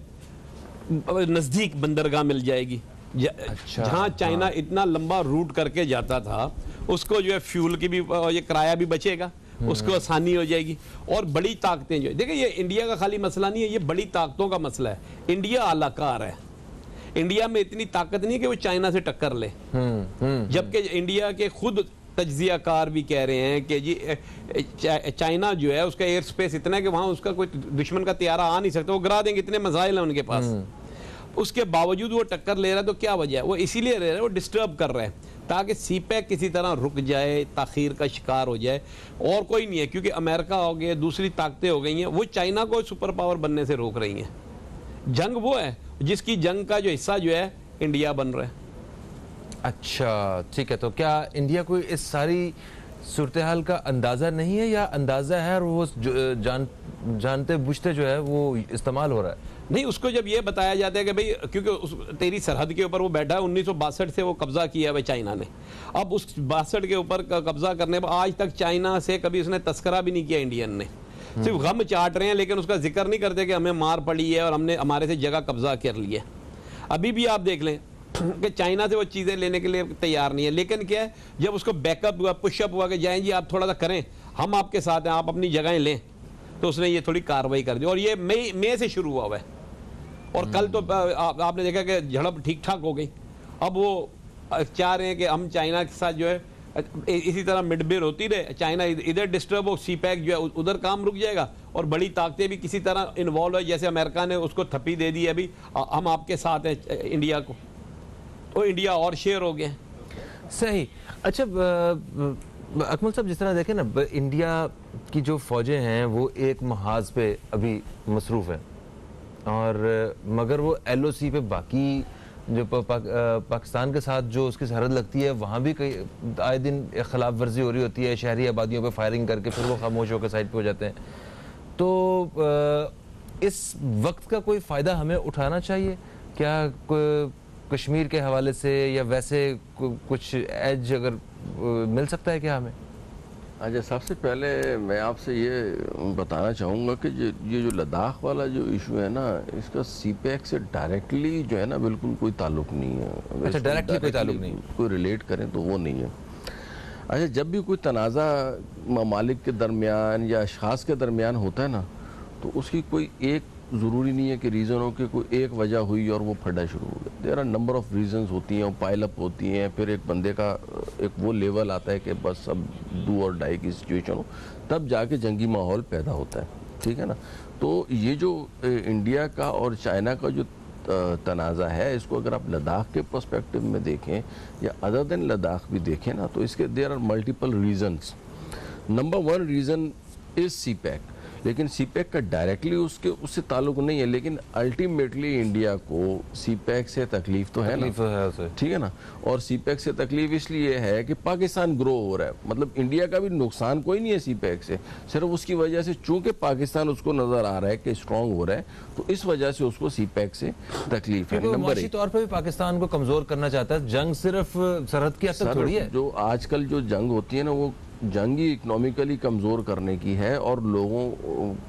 नज़दीक बंदरगाह मिल जाएगी। अच्छा, जहाँ चाइना इतना लंबा रूट करके जाता था, उसको जो है फ्यूल की भी ये किराया भी बचेगा, उसको आसानी हो जाएगी। और बड़ी ताकतें जो है, देखिए ये इंडिया का खाली मसला नहीं है, ये बड़ी ताकतों का मसला है। इंडिया आलाकार है, इंडिया में इतनी ताकत नहीं है कि वो चाइना से टक्कर ले। जबकि इंडिया के खुद तज्जियाकार भी कह रहे हैं कि जी चाइना जो है उसका एयर स्पेस इतना है कि वहाँ उसका कोई दुश्मन का त्यारा आ नहीं सकता, वो गिरा देंगे, इतने मसाइल हैं उनके पास। उसके बावजूद वो टक्कर ले रहा है, तो क्या वजह है? वो इसीलिए ले रहा है, वो डिस्टर्ब कर रहा है ताकि सी पैक किसी तरह रुक जाए, ताखीर का शिकार हो जाए। और कोई नहीं है, क्योंकि अमेरिका हो गया, दूसरी ताकतें हो गई हैं, वो चाइना को सुपर पावर बनने से रोक रही हैं। जंग वो है जिसकी जंग का जो हिस्सा जो है इंडिया बन रहा है। अच्छा ठीक है, तो क्या इंडिया को इस सारी सूरत हाल का अंदाज़ा नहीं है, या अंदाज़ा है और वो जानते बुझते जो है वो इस्तेमाल हो रहा है? नहीं, उसको जब ये बताया जाता है कि भाई क्योंकि तेरी सरहद के ऊपर वो बैठा है, 1962 से वो कब्जा किया है चाइना ने। अब उस 62 के ऊपर कब्जा करने पर आज तक चाइना से कभी उसने तस्करा भी नहीं किया इंडियन ने। सिर्फ गम चाट रहे हैं, लेकिन उसका जिक्र नहीं करते कि हमें मार पड़ी है और हमने हमारे से जगह कब्जा कर ली है। अभी भी आप देख लें कि चाइना से वो चीज़ें लेने के लिए तैयार नहीं है। लेकिन क्या है, जब उसको बैकअप हुआ, पुशअप हुआ कि जाएं जी आप थोड़ा सा करें, हम आपके साथ हैं, आप अपनी जगहें लें, तो उसने ये थोड़ी कार्रवाई कर दी। और ये मई से शुरू हुआ है, और कल तो आपने देखा कि झड़प ठीक ठाक हो गई। अब वो चाह रहे हैं कि हम चाइना के साथ जो है इसी तरह मिडबेर होती रहे, चाइना इधर डिस्टर्ब हो, सी पैक जो है उधर काम रुक जाएगा, और बड़ी ताकतें भी किसी तरह इन्वॉल्व है। जैसे अमेरिका ने उसको थप्पी दे दी, अभी हम आपके साथ हैं इंडिया को, तो इंडिया और शेयर हो गया। सही। अच्छा अकमल साहब, जिस तरह देखें ना, इंडिया की जो फ़ौजें हैं वो एक महाज पे अभी मसरूफ़ है, और मगर वो LOC पे बाकी जो पाकिस्तान के साथ जो उसकी सरहद लगती है वहाँ भी कई आए दिन खिलाफ वर्जी हो रही होती है, शहरी आबादियों पे फायरिंग करके फिर वो खामोश होकर साइड पे हो जाते हैं। तो इस वक्त का कोई फ़ायदा हमें उठाना चाहिए क्या कश्मीर के हवाले से, या वैसे कुछ एज अगर मिल सकता है क्या हमें? अच्छा, सबसे पहले मैं आपसे ये बताना चाहूँगा कि ये जो लद्दाख वाला जो इशू है ना, इसका सीपैक से डायरेक्टली जो है ना बिल्कुल कोई ताल्लुक नहीं है। अगर अच्छा, इसको directly कोई ताल्लुक directly नहीं। कोई रिलेट करें तो वो नहीं है। अच्छा, जब भी कोई तनाज़ा ममालिक के दरमियान या अशख़ास के दरमियान होता है ना, तो उसकी कोई एक ज़रूरी नहीं है कि रीज़न हो कि कोई एक वजह हुई और वो फटा शुरू हो गया। There are number of reasons होती हैं, वो पाइल अप होती हैं, फिर एक बंदे का एक वो लेवल आता है कि बस अब डू और डाई की सिचुएशन हो, तब जाके जंगी माहौल पैदा होता है। ठीक है ना। तो ये जो इंडिया का और चाइना का जो तनाज़ा है, इसको अगर आप लद्दाख के पर्सपेक्टिव में देखें या अदर देन लद्दाख भी देखें ना, तो इसके there are multiple reasons. Number one reason is CPEC, लेकिन सीपैक का डायरेक्टली उससे ताल्लुक नहीं है, लेकिन अल्टीमेटली इंडिया को सीपैक से तकलीफ तो है ना। तकलीफ है उसे। ठीक है ना। और सीपैक से तकलीफ इसलिए है कि पाकिस्तान ग्रो हो रहा है, मतलब इंडिया का भी नुकसान कोई नहीं है सीपैक से, सिर्फ उसकी वजह से चूंकि पाकिस्तान उसको नजर आ रहा है कि स्ट्रांग हो रहा है, तो इस वजह से उसको सीपैक से तकलीफ है। क्योंकि वो नंबर माशी एक, तौर पे भी पाकिस्तान को कमजोर करना चाहता है। जंग सिर्फ सरहद की हद तक थोड़ी है। जो आजकल जो जंग होती है ना, वो जंग ही इकोनॉमिकली कमज़ोर करने की है, और लोगों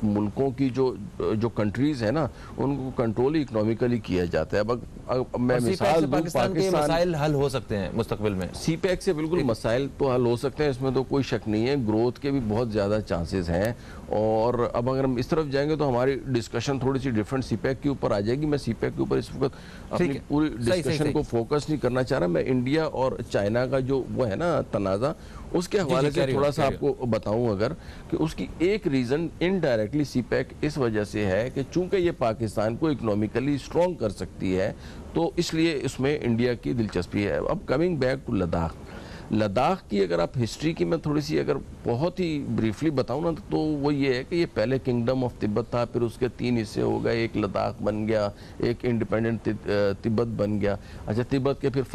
मुल्कों की जो कंट्रीज है ना, उनको कंट्रोल ही इकोनॉमिकली किया जाता है। अब मैं और सीपैक मिसाल से दूं, पाकिस्तान के मसाइल हल हो सकते हैं मुस्तकबिल में। सीपैक से बिल्कुल मसाइल तो हल हो सकते हैं, इसमें तो कोई शक नहीं है। ग्रोथ के भी बहुत ज़्यादा चांसेस हैं। और अब अगर हम इस तरफ जाएंगे तो हमारी डिस्कशन थोड़ी सी डिफरेंट सीपैक के ऊपर आ जाएगी। मैं सीपैक के ऊपर इस वक्त अपनी है। पूरी सही, डिस्कशन को फोकस नहीं करना चाह रहा। मैं इंडिया और चाइना का जो वो है ना तनाज़ा, उसके हवाले से carry on, थोड़ा सा carry on। आपको बताऊं अगर, कि उसकी एक रीज़न इनडायरेक्टली सीपैक इस वजह से है कि चूंकि ये पाकिस्तान को इकोनॉमिकली स्ट्रॉन्ग कर सकती है, तो इसलिए इसमें इंडिया की दिलचस्पी है। अब coming back to Ladakh, Ladakh की अगर आप हिस्ट्री की मैं थोड़ी सी अगर बहुत ही ब्रीफली बताऊं ना, तो वो ये है कि ये पहले किंगडम ऑफ तिब्बत था, फिर उसके 3 हिस्से हो गए, एक लद्दाख बन गया, एक इंडिपेंडेंट तिब्बत बन गया। अच्छा, तिब्बत के फिर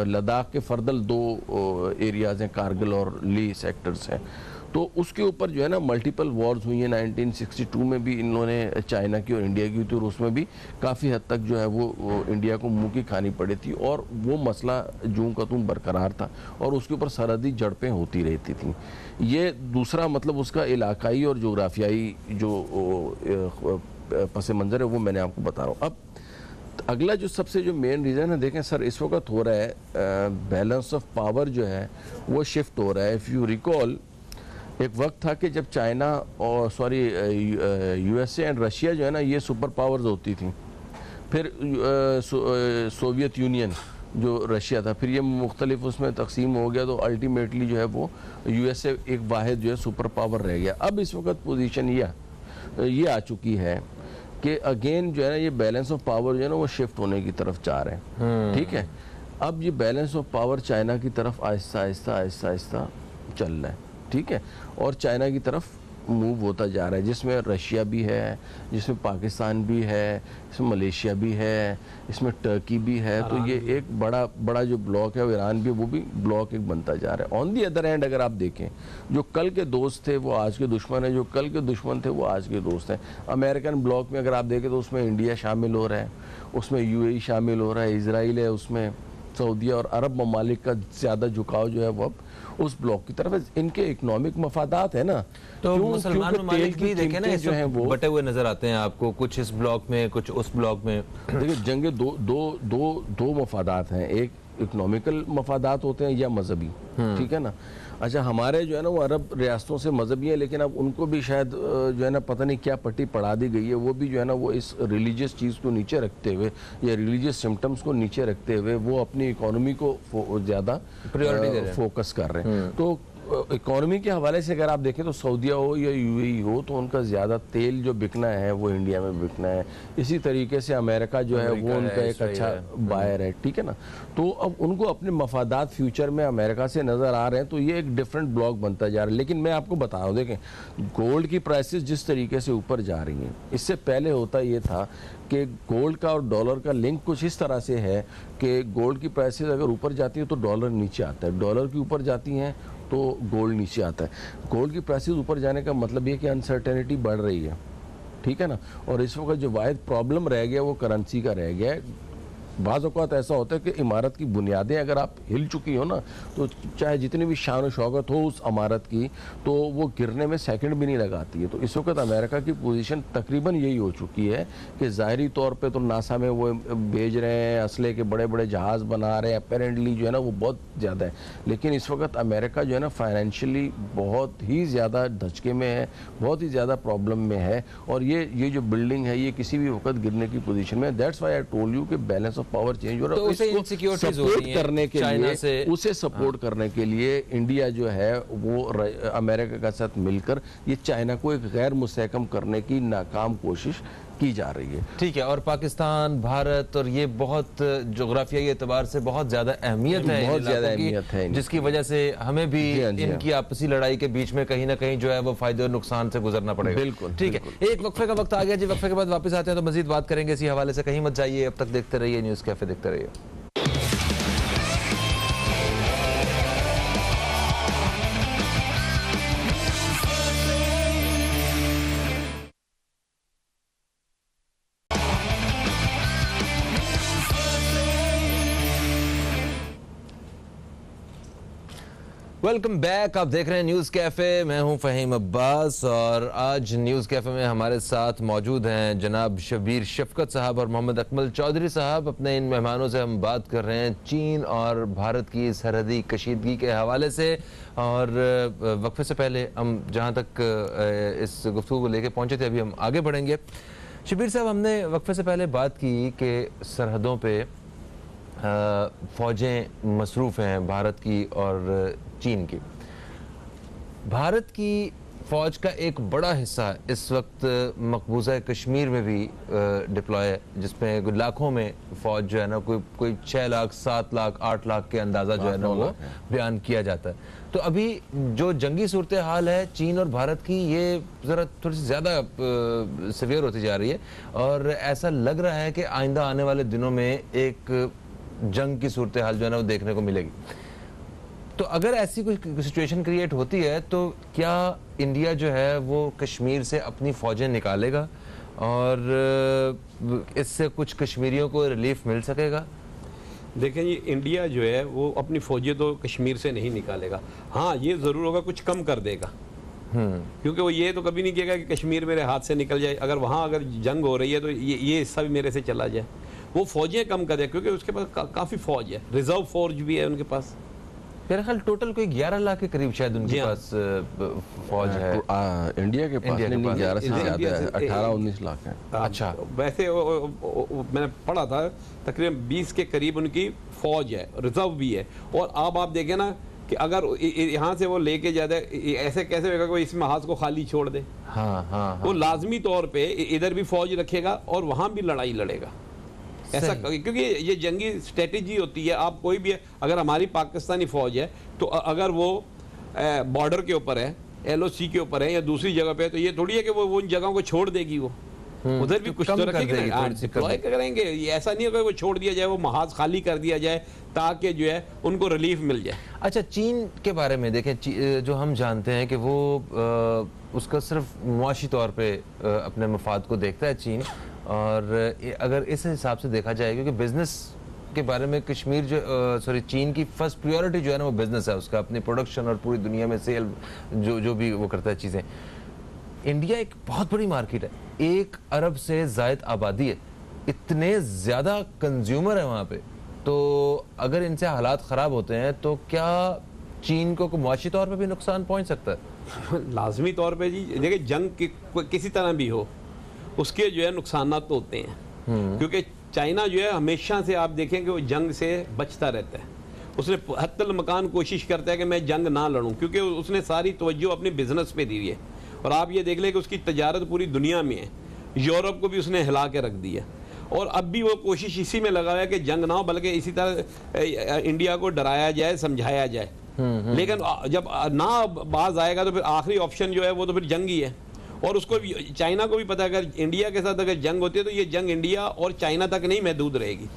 लद्दाख के फर्दल 2 एरियाज हैं, कारगिल और ली सेक्टर्स हैं। तो उसके ऊपर जो है ना मल्टीपल वॉर्स हुई हैं। 1962 में भी इन्होंने चाइना की और इंडिया की थी, और उसमें भी काफ़ी हद तक जो है वो इंडिया को मुंह की खानी पड़ी थी, और वो मसला जूं का तूं बरकरार था, और उसके ऊपर सरहदी झड़पें होती रहती थी। ये दूसरा मतलब उसका इलाकाई और जोग्राफियाई जो पस मंज़र है वो मैंने आपको बता रहा हूँ। अब अगला जो सबसे जो मेन रीज़न है, देखें सर, इस वक्त हो रहा है बैलेंस ऑफ पावर जो है वो शिफ्ट हो रहा है। इफ़ यू रिकॉल, एक वक्त था कि जब चाइना और यूएसए एंड रशिया जो है ना, ये सुपर पावर्स होती थी। फिर सोवियत यूनियन जो रशिया था, फिर ये मुख्तलिफ उसमें तकसीम हो गया, तो अल्टीमेटली जो है वो यूएसए एक वाहिद जो है सुपर पावर रह गया। अब इस वक्त पोजीशन ये आ चुकी है कि अगेन जो है ना ये बैलेंस ऑफ पावर जो है ना वो शिफ्ट होने की तरफ जा रहे हैं। ठीक है। अब ये बैलेंस ऑफ पावर चाइना की तरफ आहिस्ता आहिस्ता आहिस्ता आहिस्ता चल रहा है। ठीक है। और चाइना की तरफ मूव होता जा रहा है, जिसमें रशिया भी है, जिसमें पाकिस्तान भी है, इसमें मलेशिया भी है, इसमें टर्की भी है। तो ये एक बड़ा जो ब्लॉक है, ईरान भी, वो भी ब्लॉक एक बनता जा रहा है। ऑन दी अदर हैंड अगर आप देखें, जो कल के दोस्त थे वो आज के दुश्मन है, जो कल के दुश्मन थे वो आज के दोस्त हैं। अमेरिकन ब्लॉक में अगर आप देखें तो उसमें इंडिया शामिल हो रहा है, उसमें यूएई शामिल हो रहा है, इसराइल है, उसमें सऊदीया और अरब ममालिक का ज़्यादा झुकाव जो है वो अब उस ब्लॉक की तरफ है। इनके इकोनॉमिक मफादात है ना, तो मुसलमान ममालिक भी देखे ना जो है वो बटे हुए नजर आते हैं आपको, कुछ इस ब्लॉक में कुछ उस ब्लॉक में। देखिए, जंगे दो मफादात हैं, एक इकोनॉमिकल मफादात होते हैं या मजहबी। ठीक है ना। अच्छा, हमारे जो है ना वो अरब रियासतों से मजहबी है, लेकिन अब उनको भी शायद जो है ना पता नहीं क्या पट्टी पढ़ा दी गई है, वो भी जो है ना वो इस रिलीजियस चीज़ को नीचे रखते हुए या रिलीजियस सिम्टम्स को नीचे रखते हुए वो अपनी इकोनॉमी को ज़्यादा प्रायोरिटी दे रहे हैं, फोकस कर रहे हैं। तो इकोनॉमी के हवाले से अगर आप देखें तो सऊदीया हो या यूएई हो, तो उनका ज़्यादा तेल जो बिकना है वो इंडिया में बिकना है। इसी तरीके से अमेरिका जो है वो उनका एक अच्छा बायर है। ठीक है ना। तो अब उनको अपने मफादात फ्यूचर में अमेरिका से नज़र आ रहे हैं, तो ये एक डिफरेंट ब्लॉक बनता जा रहा है। लेकिन मैं आपको बता रहा हूँ, देखें, गोल्ड की प्राइसेस जिस तरीके से ऊपर जा रही हैं, इससे पहले होता ये था कि गोल्ड का और डॉलर का लिंक कुछ इस तरह से है कि गोल्ड की प्राइसेस अगर ऊपर जाती है तो डॉलर नीचे आता है, डॉलर की ऊपर जाती हैं तो गोल्ड नीचे आता है। गोल्ड की प्राइसेस ऊपर जाने का मतलब ये कि अनसर्टेनिटी बढ़ रही है। ठीक है ना। और इस वक्त जो वाहिद प्रॉब्लम रह गया वो करेंसी का रह गया है। बाज़ औक़ात ऐसा होता है कि इमारत की बुनियादें अगर आप हिल चुकी हो ना, तो चाहे जितनी भी शान और शौकत हो उस इमारत की, तो वो गिरने में सेकंड भी नहीं लगाती है। तो इस वक्त अमेरिका की पोजीशन तकरीबन यही हो चुकी है कि ज़ाहरी तौर पे तो नासा में वो भेज रहे हैं, असले के बड़े बड़े जहाज़ बना रहे हैं, अपेरेंटली जो है ना वो बहुत ज़्यादा है, लेकिन इस वक्त अमेरिका जो है ना फाइनेंशियली बहुत ही ज़्यादा धचके में है, बहुत ही ज़्यादा प्रॉब्लम में है, और ये जो बिल्डिंग है ये किसी भी वक्त गिरने की पोजीशन में। That's why I told you कि बैलेंस ऑफ पावर चेंज हो रहा है। तो उसे इसको insecurities हो सपोर्ट रही हैं करने के चाइना लिए, से। उसे सपोर्ट करने के लिए इंडिया जो है वो अमेरिका के साथ मिलकर ये चाइना को एक गैर मुस्तहकम करने की नाकाम कोशिश की जा रही है। ठीक है, और पाकिस्तान, भारत और ये बहुत जोग्राफियाई एतबार से बहुत ज्यादा अहमियत है, बहुत इन ज्यादा इलाकों की, अहमियत है इनकी। जिसकी वजह से हमें भी जी हाँ, जी हाँ। इनकी आपसी लड़ाई के बीच में कहीं ना कहीं जो है वो फायदे और नुकसान से गुजरना पड़ेगा। बिल्कुल, ठीक है, एक वक्फे का वक्त आ गया जी, वक्फे के बाद वापस आते हैं तो मजीद बात करेंगे इसी हवाले से। कहीं मत जाइए, अब तक देखते रहिए न्यूज़ कैफे, देखते रहिए। वेलकम बैक, आप देख रहे हैं न्यूज़ कैफ़े, मैं हूं फ़हीम अब्बास और आज न्यूज़ कैफ़े में हमारे साथ मौजूद हैं जनाब शबीर शफकत साहब और मोहम्मद अकमल चौधरी साहब। अपने इन मेहमानों से हम बात कर रहे हैं चीन और भारत की सरहदी कशीदगी के हवाले से। और वक्फे से पहले हम जहां तक इस गुफ्तगू को लेके पहुंचे थे, अभी हम आगे बढ़ेंगे। शबीर साहब, हमने वक्फे से पहले बात की कि सरहदों पर फ़ौजें मसरूफ़ हैं भारत की और चीन की। भारत की फ़ौज का एक बड़ा हिस्सा इस वक्त मकबूजा कश्मीर में भी डिप्लॉय है, जिसमें लाखों में फ़ौज जो है ना, कोई 6 लाख, 7 लाख, 8 लाख के अंदाज़ा जो है ना वो बयान किया जाता है। तो अभी जो जंगी सूरत हाल है चीन और भारत की, ये ज़रा थोड़ी सी ज़्यादा सीवियर होती जा रही है और ऐसा लग रहा है कि आइंदा आने वाले दिनों में एक जंग की सूरत हाल जो है ना वो देखने को मिलेगी। तो अगर ऐसी कोई सिचुएशन क्रिएट होती है तो क्या इंडिया जो है वो कश्मीर से अपनी फ़ौजें निकालेगा और इससे कुछ कश्मीरियों को रिलीफ मिल सकेगा? देखें जी, इंडिया जो है वो अपनी फ़ौजें तो कश्मीर से नहीं निकालेगा। हाँ, ये ज़रूर होगा कुछ कम कर देगा, क्योंकि वो ये तो कभी नहीं कहेगा कि कश्मीर मेरे हाथ से निकल जाए। अगर जंग हो रही है तो ये हिस्सा भी मेरे से चला जाए। वो फ़ौजें कम कर दे, क्योंकि उसके पास काफ़ी फ़ौज है, रिजर्व फौज भी है उनके पास। मेरे ख्याल टोटल कोई 11 लाख के करीब शायद उनके पास फौज है। इंडिया के पास नहीं, 11 से ज़्यादा है, 18-19 लाख है। अच्छा, वैसे मैंने पढ़ा था तकरीबन 20 के करीब उनकी फौज है, रिजर्व भी है। और अब आप देखें ना कि अगर यहाँ से वो लेके जाता है, ऐसे कैसे होगा कोई इस महाज को खाली छोड़ दे। हाँ। वो लाजमी तौर पे इधर भी फौज रखेगा और वहाँ भी लड़ाई लड़ेगा, ऐसा, क्योंकि ये जंगी स्ट्रेटेजी होती है। आप कोई भी है, अगर हमारी पाकिस्तानी फौज है तो अगर वो बॉर्डर के ऊपर है, LOC के ऊपर है या दूसरी जगह पे है, तो ये थोड़ी है कि वो उन जगहों को छोड़ देगी। वो उधर भी कुछ तो रखेंगे, डिप्लॉय करेंगे। ये ऐसा नहीं होगा वो छोड़ दिया जाए, वो महाज खाली कर दिया जाए ताकि जो है उनको रिलीफ मिल जाए। अच्छा, चीन के बारे में देखें, जो हम जानते हैं कि वो उसका सिर्फ मुआशी तौर पे अपने मफाद को देखता है चीन। और अगर इस हिसाब से देखा जाए, क्योंकि बिजनेस के बारे में कश्मीर चीन की फर्स्ट प्रायोरिटी जो है ना वो बिजनेस है उसका, अपनी प्रोडक्शन और पूरी दुनिया में सेल जो भी वो करता है चीज़ें। इंडिया एक बहुत बड़ी मार्केट है, 1 अरब से ज़ायद आबादी है, इतने ज़्यादा कंज्यूमर है वहाँ पे। तो अगर इनसे हालात ख़राब होते हैं तो क्या चीन को मुआशी तौर पर भी नुकसान पहुँच सकता है? लाजमी तौर पर जी, देखिए जंग किसी तरह भी हो उसके जो है नुकसान तो होते हैं, क्योंकि चाइना जो है हमेशा से आप देखें कि वो जंग से बचता रहता है। उसने हत्तल मकान कोशिश करता है कि मैं जंग ना लड़ूं, क्योंकि उसने सारी तवज्जो अपने बिजनेस पे दी है। और आप ये देख लें कि उसकी तजारत पूरी दुनिया में है, यूरोप को भी उसने हिला के रख दिया। और अब भी वो कोशिश इसी में लगा हुआ है कि जंग ना हो, बल्कि इसी तरह इंडिया को डराया जाए, समझाया जाए। लेकिन जब ना बाज आएगा तो फिर आखिरी ऑप्शन जो है वो तो फिर जंग ही है। और उसको भी, चाइना को भी पता है अगर इंडिया के साथ अगर जंग होती है तो ये जंग इंडिया और चाइना तक नहीं महदूद रहेगी,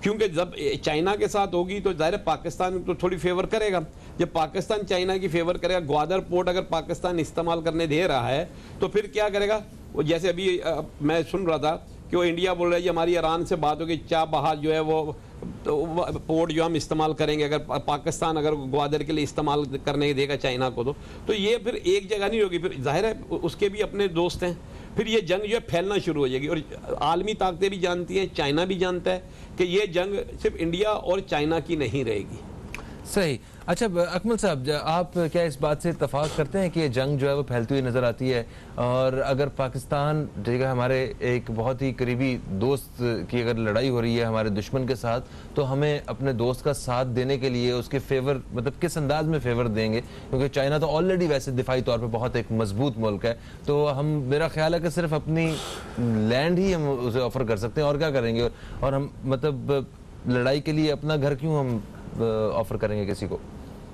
क्योंकि जब चाइना के साथ होगी तो ज़ाहिर पाकिस्तान तो थोड़ी फेवर करेगा। जब पाकिस्तान चाइना की फेवर करेगा, ग्वादर पोर्ट अगर पाकिस्तान इस्तेमाल करने दे रहा है तो फिर क्या करेगा वो? जैसे अभी मैं सुन रहा था कि वो इंडिया बोल रहा है जी हमारी ईरान से बात होगी, चाबहार जो है वो तो पोर्ट जो हम इस्तेमाल करेंगे, अगर पाकिस्तान अगर ग्वादर के लिए इस्तेमाल करने देगा चाइना को, तो ये फिर एक जगह नहीं होगी, फिर जाहिर है उसके भी अपने दोस्त हैं, फिर ये जंग जो है फैलना शुरू हो जाएगी। और आलमी ताकतें भी जानती हैं, चाइना भी जानता है कि ये जंग सिर्फ इंडिया और चाइना की नहीं रहेगी। सही। अच्छा अकमल साहब, आप क्या इस बात से इत्तफाक करते हैं कि ये जंग जो है वो फैलती हुई नज़र आती है, और अगर पाकिस्तान ठीक है हमारे एक बहुत ही करीबी दोस्त की अगर लड़ाई हो रही है हमारे दुश्मन के साथ, तो हमें अपने दोस्त का साथ देने के लिए उसके फेवर मतलब किस अंदाज में फेवर देंगे, क्योंकि चाइना तो ऑलरेडी वैसे दिफाई तौर पर बहुत एक मजबूत मुल्क है, तो हम मेरा ख्याल है कि सिर्फ अपनी लैंड ही हम उसे ऑफर कर सकते हैं, और क्या करेंगे, और हम मतलब लड़ाई के लिए अपना घर क्यों हम ऑफर करेंगे किसी को।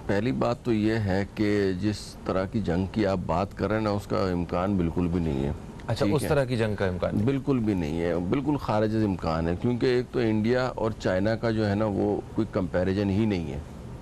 पहली बात तो ये है कि जिस तरह की जंग की आप बात कर रहे हैं ना, उसका इम्कान बिल्कुल भी नहीं है। अच्छा, उस तरह की जंग का इम्कान बिल्कुल भी नहीं है, बिल्कुल खारिज इम्कान है, क्योंकि एक तो इंडिया और चाइना का जो है ना वो कोई कंपैरिजन ही नहीं है,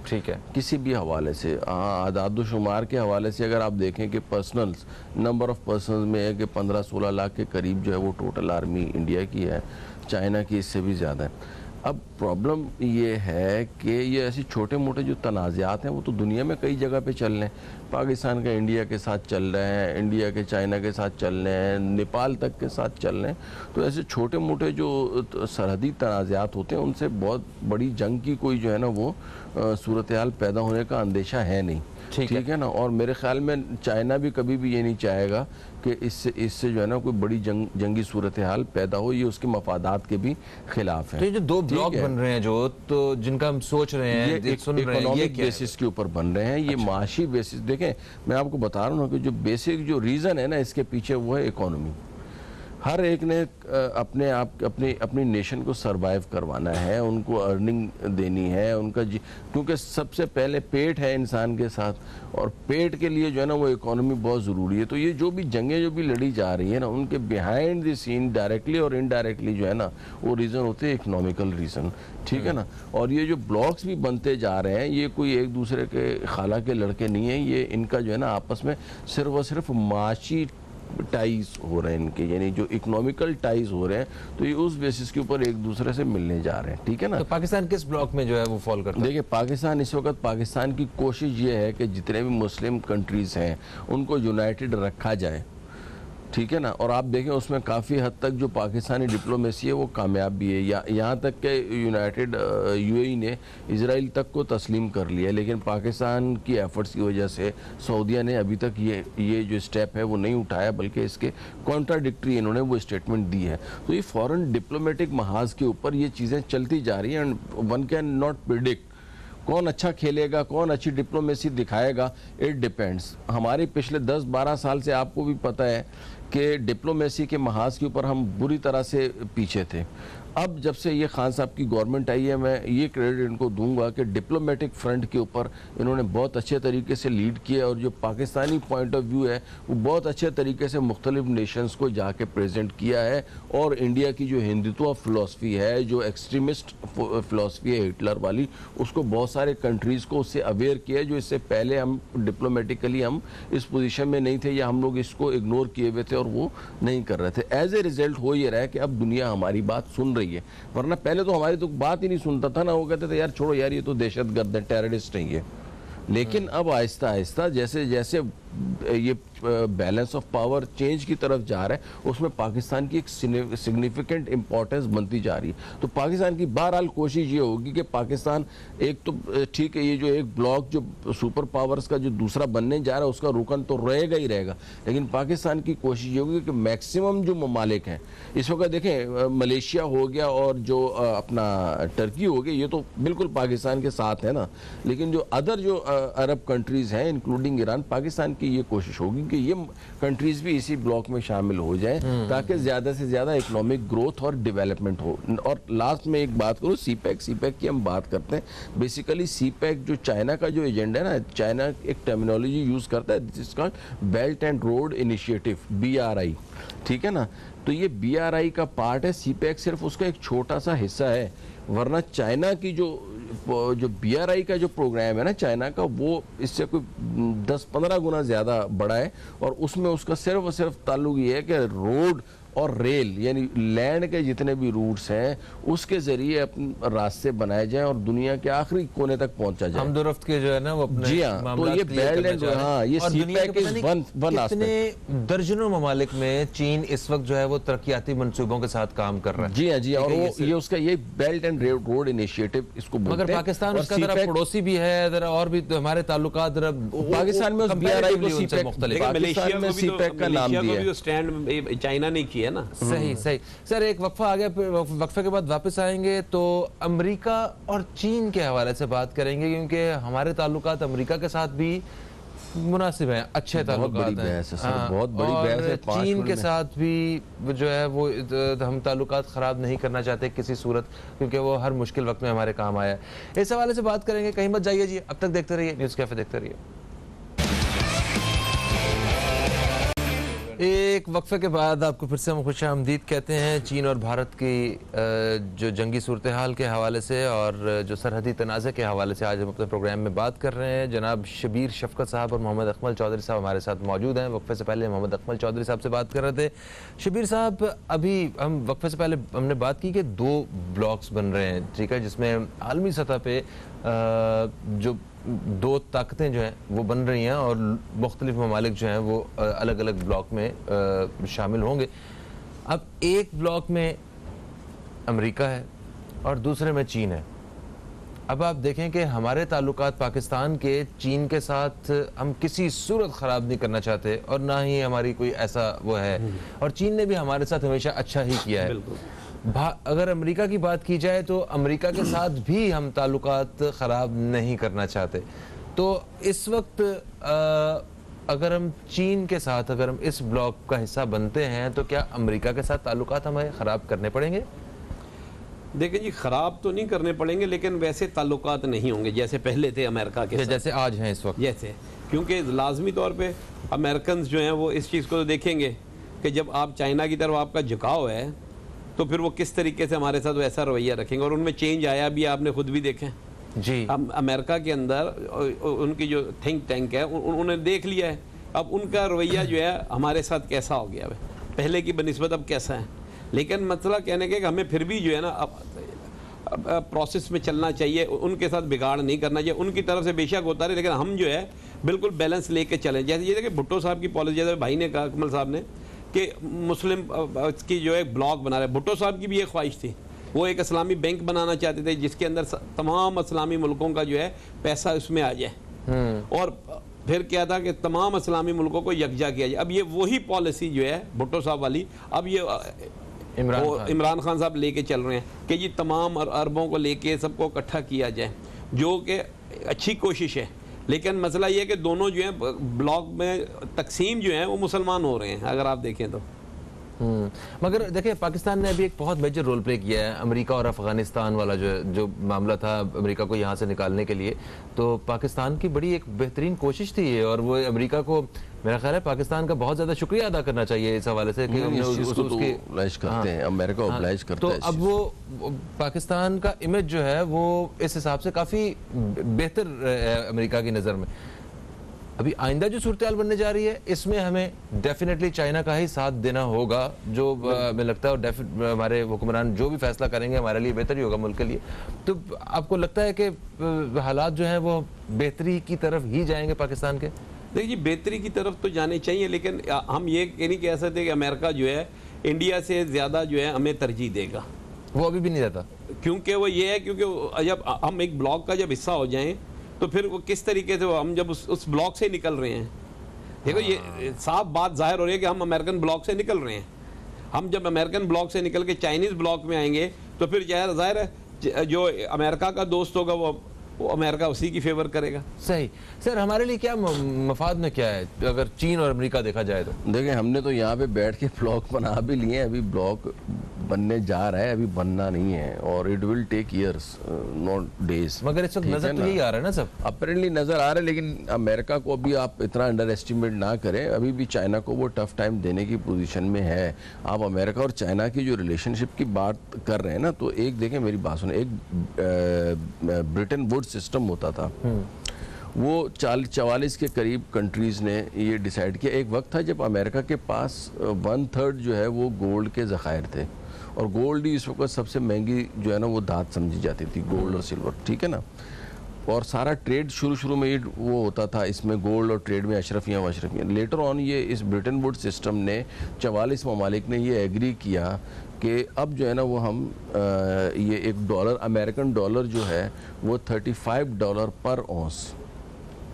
ठीक है, किसी भी हवाले से। हाँ, आदाद शुमार के हवाले से अगर आप देखें कि पर्सनल्स नंबर ऑफ पर्सनल्स में है कि 15-16 लाख के करीब जो है वो टोटल आर्मी इंडिया की है, चाइना की इससे भी ज़्यादा है। अब प्रॉब्लम ये है कि ये ऐसे छोटे मोटे जो तनाज़ात हैं वो तो दुनिया में कई जगह पे चल रहे हैं। पाकिस्तान का इंडिया के साथ चल रहे हैं, इंडिया के चाइना के साथ चल रहे हैं, नेपाल तक के साथ चल रहे हैं। तो ऐसे छोटे मोटे जो सरहदी तनाज़ात होते हैं उनसे बहुत बड़ी जंग की कोई जो है ना वो सूरत हाल पैदा होने का अंदेशा है नहीं, ठीक है ना। और मेरे ख्याल में चाइना भी कभी भी ये नहीं चाहेगा कि इससे जो है ना कोई बड़ी जंगी सूरत हाल पैदा हो, ये उसके मफादात के भी खिलाफ है। तो ये जो दो ब्लॉक बन रहे हैं जो तो जिनका हम सोच रहे हैं, ये सुन रहे हैं, इकोनॉमिक बेसिस के ऊपर बन रहे हैं, ये माशी बेसिस। देखें मैं आपको बता रहा हूँ कि जो बेसिक जो रीज़न है ना इसके पीछे वो है इकोनॉमी। हर एक ने अपने आप अपनी नेशन को सरवाइव करवाना है, उनको अर्निंग देनी है, उनका क्योंकि सबसे पहले पेट है इंसान के साथ, और पेट के लिए जो है ना वो इकोनॉमी बहुत ज़रूरी है। तो ये जो भी जंगें जो भी लड़ी जा रही है ना, उनके बिहाइंड द सीन डायरेक्टली और इनडायरेक्टली जो है ना वो रीज़न होते हैं इकोनॉमिकल रीज़न, ठीक है ना। और ये जो ब्लॉक्स भी बनते जा रहे हैं ये कोई एक दूसरे के खाला के लड़के नहीं हैं, ये इनका जो है ना आपस में सिर्फ और सिर्फ माशी टाइज हो रहे हैं इनके, यानी जो इकोनॉमिकल टाइज हो रहे हैं, तो ये उस बेसिस के ऊपर एक दूसरे से मिलने जा रहे हैं, ठीक है ना। तो पाकिस्तान किस ब्लॉक में जो है वो फॉल करता है? देखिए पाकिस्तान इस वक्त पाकिस्तान की कोशिश ये है कि जितने भी मुस्लिम कंट्रीज हैं उनको यूनाइटेड रखा जाए, ठीक है ना। और आप देखें उसमें काफ़ी हद तक जो पाकिस्तानी डिप्लोमेसी है वो कामयाब भी है, यहाँ तक कि यूनाइटेड यूएई ने इजराइल तक को तस्लीम कर लिया, लेकिन पाकिस्तान की एफर्ट्स की वजह से सऊदीया ने अभी तक ये जो स्टेप है वो नहीं उठाया, बल्कि इसके कॉन्ट्राडिक्टरी इन्होंने वो स्टेटमेंट दी है। तो ये फॉरेन डिप्लोमेटिक महाज के ऊपर ये चीज़ें चलती जा रही हैं, and one can not predict कौन अच्छा खेलेगा, कौन अच्छी डिप्लोमेसी दिखाएगा, इट डिपेंड्स। हमारे पिछले 10-12 साल से आपको भी पता है कि डिप्लोमेसी के महाज के ऊपर हम बुरी तरह से पीछे थे। अब जब से ये खान साहब की गवर्नमेंट आई है, मैं ये क्रेडिट इनको दूंगा कि डिप्लोमेटिक फ्रंट के ऊपर इन्होंने बहुत अच्छे तरीके से लीड किया, और जो पाकिस्तानी पॉइंट ऑफ व्यू है वो बहुत अच्छे तरीके से मुख्तलिफ नेशंस को जाके प्रेजेंट किया है। और इंडिया की जो हिंदुत्व फ़िलासफ़ी है, जो एक्सट्रीमिस्ट फ़िलासफ़ी है हिटलर वाली, उसको बहुत सारे कंट्रीज़ को उससे अवेयर किया है, जो इससे पहले हम डिप्लोमेटिकली हम इस पोजीशन में नहीं थे, या हम लोग इसको इग्नोर किए हुए थे और वो नहीं कर रहे थे। एज ए रिज़ल्ट हो ये रहा है कि अब दुनिया हमारी बात सुन रही है, वरना पहले तो हमारी तो बात ही नहीं सुनता था ना, वो कहते थे यार छोड़ो यार ये तो दहशतगर्द है, टेररिस्ट नहीं है। लेकिन अब आहिस्ता आहिस्ता जैसे जैसे ये बैलेंस ऑफ पावर चेंज की तरफ जा रहा है, उसमें पाकिस्तान की एक सिग्निफिकेंट इंपॉर्टेंस बनती जा रही है। तो पाकिस्तान की बहरहाल कोशिश ये होगी कि पाकिस्तान एक तो ठीक है, ये जो एक ब्लॉक जो सुपर पावर्स का जो दूसरा बनने जा रहा है उसका रुकन तो रहेगा ही रहेगा, लेकिन पाकिस्तान की कोशिश ये होगी कि मैक्सिमम जो ममालिक हैं इस वक्त देखें, मलेशिया हो गया और जो अपना टर्की हो गया, ये तो बिल्कुल पाकिस्तान के साथ है ना, लेकिन जो अदर जो अरब कंट्रीज़ हैं इंक्लूडिंग ईरान, पाकिस्तान की ये कोशिश होगी कि ये कंट्रीज़ भी इसी ब्लॉक में शामिल हो जाएं, ताकि ज़्यादा से ज़्यादा इकोनॉमिक ग्रोथ और डेवलपमेंट हो। और लास्ट में एक बात करूँ, सीपैक की हम बात करते हैं। बेसिकली सीपैक जो चाइना का जो एजेंडा है ना, चाइना एक टर्मिनोलॉजी यूज़ करता है जिसका belt and road initiative, BRI, ठीक है ना। तो ये BRI का पार्ट है, सीपैक सिर्फ उसका एक छोटा सा हिस्सा है, वरना चाइना की जो BRI का जो प्रोग्राम है ना चाइना का, वो इससे कोई 10-15 गुना ज़्यादा बड़ा है, और उसमें उसका सिर्फ और सिर्फ ताल्लुक ये है कि रोड और रेल यानी लैंड के जितने भी रूट्स हैं उसके जरिए अपने रास्ते बनाए जाएं और दुनिया के आखिरी कोने तक पहुंचा जाए। हम रफ्त के जो है ना वो अपने जी हाँ, तो ये बेल्ट एंड हाँ ये सीपैक इज वन कितने दर्जनों ममालिक में चीन इस वक्त जो है वो तरक्याती मंसूबों के साथ काम कर रहा है। जी हाँ जी हाँ, और वो ये उसका ये बेल्ट एंड रोड इनिशिएटिव इसको बोलते हैं। मगर पाकिस्तान उसका जरा पड़ोसी भी है, जरा और भी तो हमारे ताल्लुकात पाकिस्तान में BRI को सीपैक मलेशिया में सीपैक का नाम दिया है। स्टैंड चाइना ने किया ना। सही सही। सर एक वक्फा आ गया, वक्फे के बाद वापस आएंगे तो अमेरिका और चीन के हवाले से बात करेंगे, क्योंकि हमारे ताल्लुकात अमेरिका के साथ भी मुनासिब हैं, अच्छे ताल्लुकात हैं। बहुत बड़ी बहस है। चीन के साथ भी जो है वो हम ताल्लुकात ख़राब नहीं करना चाहते किसी सूरत, क्योंकि वो हर मुश्किल वक्त में हमारे काम आया है। इस हवाले से बात करेंगे, कहीं मत जाइए जी, अब तक देखते रहिए न्यूज़ कैफे, देखते रहिए। एक वक्फे के बाद आपको फिर से हम खुशामदीद कहते हैं। चीन और भारत की जो जंगी सूरत हाल के हवाले से और जो सरहदी तनाज़े के हवाले से आज हम अपने प्रोग्राम में बात कर रहे हैं। जनाब शबीर शफकत साहब और मोहम्मद अकमल चौधरी साहब हमारे साथ मौजूद हैं। वक्फे से पहले मोहम्मद अकमल चौधरी साहब से बात कर रहे थे। शबीर साहब, अभी हम वक्फे से पहले हमने बात की कि 2 ब्लॉक्स बन रहे हैं, ठीक है, जिसमें आलमी सतह पर जो 2 ताकतें जो हैं वो बन रही हैं और मुख्तलिफ ममालिक जो हैं वो अलग अलग ब्लॉक में शामिल होंगे। अब एक ब्लॉक में अमेरिका है और दूसरे में चीन है। अब आप देखें कि हमारे ताल्लुकात पाकिस्तान के चीन के साथ हम किसी सूरत ख़राब नहीं करना चाहते और ना ही हमारी कोई ऐसा वो है, और चीन ने भी हमारे साथ हमेशा अच्छा ही किया है। अगर अमेरिका की बात की जाए तो अमेरिका के साथ भी हम ताल्लुकात ख़राब नहीं करना चाहते। तो इस वक्त अगर हम चीन के साथ, अगर हम इस ब्लॉक का हिस्सा बनते हैं तो क्या अमेरिका के साथ ताल्लुकात हमें ख़राब करने पड़ेंगे? देखिए जी, ख़राब तो नहीं करने पड़ेंगे, लेकिन वैसे ताल्लुकात नहीं होंगे जैसे पहले थे अमेरिका के साथ, जैसे आज हैं इस वक्त। जैसे, क्योंकि लाजमी तौर पे अमेरिकन जो हैं वो इस चीज़ को तो देखेंगे कि जब आप चाइना की तरफ आपका झुकाव है तो फिर वो किस तरीके से हमारे साथ वैसा रवैया रखेंगे, और उनमें चेंज आया भी, आपने खुद भी देखें जी। अमेरिका के अंदर उनकी जो थिंक टैंक है उन्होंने देख लिया है अब उनका रवैया जो है हमारे साथ कैसा हो गया है, पहले की बनिस्बत अब कैसा है। लेकिन मसला कहने के हमें फिर भी जो है ना अब प्रोसेस में चलना चाहिए, उनके साथ बिगाड़ नहीं करना चाहिए। उनकी तरफ से बेशक होता रहे, लेकिन हम जो है बिल्कुल बैलेंस लेके चलें। जैसे ये देखिए भुट्टो साहब की पॉलिसी, जैसे भाई ने कहा, अकमल साहब ने, कि मुस्लिम की जो है ब्लॉक बना रहे। भुट्टो साहब की भी ये ख्वाहिश थी, वो एक इस्लामी बैंक बनाना चाहते थे जिसके अंदर तमाम इस्लामी मुल्कों का जो है पैसा उसमें आ जाए, और फिर क्या था कि तमाम इस्लामी मुल्कों को यकजा किया जाए। अब ये वही पॉलिसी जो है भुट्टो साहब वाली अब ये इमरान खान साहब लेके चल रहे हैं कि जी तमाम अरबों को लेके सबको इकट्ठा किया जाए, जो कि अच्छी कोशिश है। लेकिन मसला ये है कि दोनों जो है ब्लॉक में तकसीम जो है वो मुसलमान हो रहे हैं, अगर आप देखें तो। मगर देखिए पाकिस्तान ने अभी एक बहुत मेजर रोल प्ले किया है। अमेरिका और अफगानिस्तान वाला जो मामला था, अमेरिका को यहाँ से निकालने के लिए, तो पाकिस्तान की बड़ी एक बेहतरीन कोशिश थी और वो अमेरिका को, मेरा ख्याल है पाकिस्तान का बहुत ज़्यादा शुक्रिया अदा करना चाहिए इस हवाले से कि अमेरिका ऑब्लाइज करता है। तो अब वो पाकिस्तान का इमेज जो है वो इस हिसाब से काफ़ी बेहतर है अमेरिका की नज़र में। अभी आइंदा जो सूरत हाल बनने जा रही है इसमें हमें डेफिनेटली चाइना का ही साथ देना होगा, जो हमें लगता है, और हमारे हुक्मरान जो भी फैसला करेंगे हमारे लिए बेहतर ही होगा मुल्क के लिए। तो आपको लगता है कि हालात जो हैं वो बेहतरी की तरफ ही जाएंगे पाकिस्तान के? देखिए बेहतरी की तरफ तो जाने चाहिए, लेकिन हम ये नहीं कह सकते कि अमेरिका जो है इंडिया से ज़्यादा जो है हमें तरजीह देगा, वो अभी भी नहीं देता। क्योंकि वो ये है, क्योंकि जब हम एक ब्लॉक का जब हिस्सा हो जाएं तो फिर वो किस तरीके से हम जब उस ब्लॉक से निकल रहे हैं, देखो ये साफ बात जाहिर हो रही है कि हम अमेरिकन ब्लॉक से निकल रहे हैं। हम जब अमेरिकन ब्लॉक से निकल के चाइनीज़ ब्लॉक में आएंगे तो फिर जाहिर है जो अमेरिका का दोस्त होगा वो अमेरिका उसी की फेवर करेगा। सही। सर हमारे लिए क्या मफाद में क्या है अगर चीन और अमेरिका देखा जाए तो? देखिए हमने तो यहाँ पे बैठ के ब्लॉक बना भी लिए हैं, अभी ब्लॉक बनने जा रहा है, अभी बनना नहीं है, और it will take years not days. मगर इस वक्त नजर तो यही आ रहा है ना सब, अपेरेंटली नजर आ रहा है, लेकिन अमेरिका को अभी आप इतना अंडर एस्टिमेट ना करें, अभी भी चाइना को वो टफ टाइम देने की पोजीशन में है। आप अमेरिका और चाइना की जो रिलेशनशिप की बात कर रहे हैं ना, तो एक देखें मेरी बात सुने, एक ब्रिटेन वुड्स सिस्टम होता था, वो 44 के करीब कंट्रीज़ ने ये डिसाइड किया। एक वक्त था जब अमेरिका के पास 1/3 जो है वो गोल्ड के ज़खायर थे, और गोल्ड ही इस वक्त सबसे महंगी जो है ना वो धात समझी जाती थी, गोल्ड और सिल्वर, ठीक है ना। और सारा ट्रेड शुरू में ये वो होता था, इसमें गोल्ड और ट्रेड में अशरफियाँ वशरफियाँ। लेटर ऑन ये इस ब्रिटेन वुड सिस्टम ने 44 ममालिक ने ये एग्री किया कि अब जो है ना वो हम ये $1 अमेरिकन डॉलर जो है वो $35 पर औंस,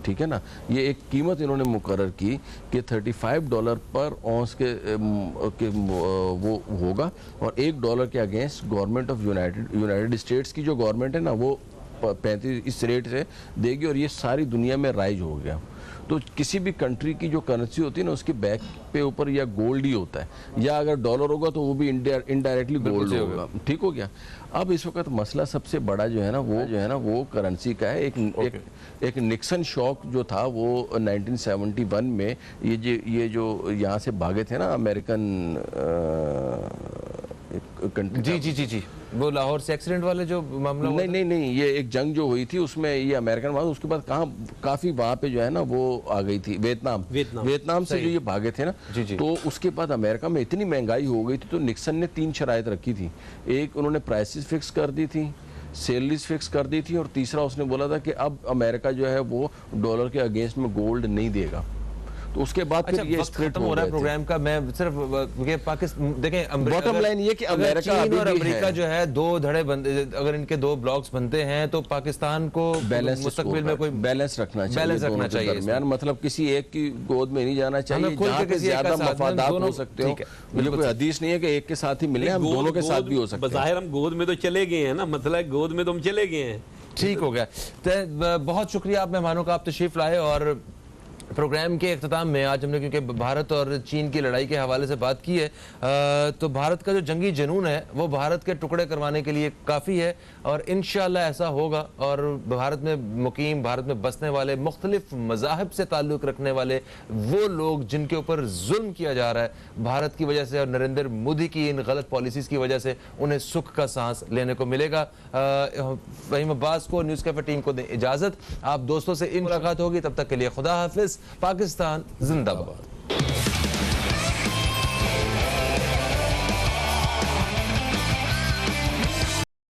ठीक है ना, ये एक कीमत इन्होंने मुकर्रर की कि $35 पर औंस के वो होगा, और $1 के against government of United states की जो गवर्नमेंट है ना वो 35 इस रेट से देगी, और ये सारी दुनिया में राइज हो गया। तो किसी भी कंट्री की जो करेंसी होती है ना उसके बैक पे ऊपर या गोल्ड ही होता है, या अगर डॉलर होगा तो वो भी इनडायरेक्टली गोल्ड होगा, ठीक हो गया। अब इस वक्त मसला सबसे बड़ा जो है ना वो करेंसी का है। एक निक्सन शॉक जो था वो 1971 में ये जो यहाँ से भागे थे ना अमेरिकन कंट्री, जी वो लाहौर से एक्सीडेंट वाले जो मामला हुआ नहीं, ये एक जंग जो हुई थी उसमें ये अमेरिकन वहां, उसके बाद काफी वहां पे जो है ना वो आ गई थी वियतनाम से जो ये भागे थे ना, तो उसके बाद अमेरिका में इतनी महंगाई हो गई थी, तो निक्सन ने 3 शराइत रखी थी। एक उन्होंने प्राइसेस फिक्स कर दी थी, सैलरीज फिक्स कर दी थी, और तीसरा उसने बोला था कि अब अमेरिका जो है वो डॉलर के अगेंस्ट में गोल्ड नहीं देगा। तो उसके बाद फिर ये स्प्लिट हो रहा है प्रोग्राम का। मैं सिर्फ पाकिस्तान देखें, बॉटम लाइन ये कि अमेरिका और अमेरिका जो है दो धड़े बनते, अगर इनके 2 ब्लॉक्स बनते हैं तो पाकिस्तान को मुस्तकबिल में कोई बैलेंस रखना चाहिए दरमियान, मतलब किसी एक की गोद में नहीं जाना चाहिए जहां पे ज्यादा मफादात हो सकते हो। मुझे कोई हदीस नहीं है कि एक के साथ ही मिले, हम दोनों के साथ भी हो सकते हैं। बज़ाहिर हम गोद में तो चले गए हैं ना, मतलब गोद में तो हम चले गए हैं, ठीक हो गया। तो बहुत शुक्रिया आप मेहमानों का, आप तशरीफ लाए। और प्रोग्राम के इख्तिताम में आज हमने क्योंकि भारत और चीन की लड़ाई के हवाले से बात की है, तो भारत का जो जंगी जुनून है वो भारत के टुकड़े करवाने के लिए काफ़ी है, और इंशाअल्लाह ऐसा होगा। और भारत में मुकीम, भारत में बसने वाले, मुख्तलिफ मज़ाहब से ताल्लुक़ रखने वाले वो लोग जिनके ऊपर जुल्म किया जा रहा है भारत की वजह से और नरेंद्र मोदी की इन गलत पॉलिसीज़ की वजह से, उन्हें सुख का सांस लेने को मिलेगा। फहीम अब्बास को, न्यूज़ कैफे टीम को दें इजाज़त। आप दोस्तों से इन मुलाकात होगी, तब तक के लिए खुदा हाफिज़। पाकिस्तान जिंदाबाद।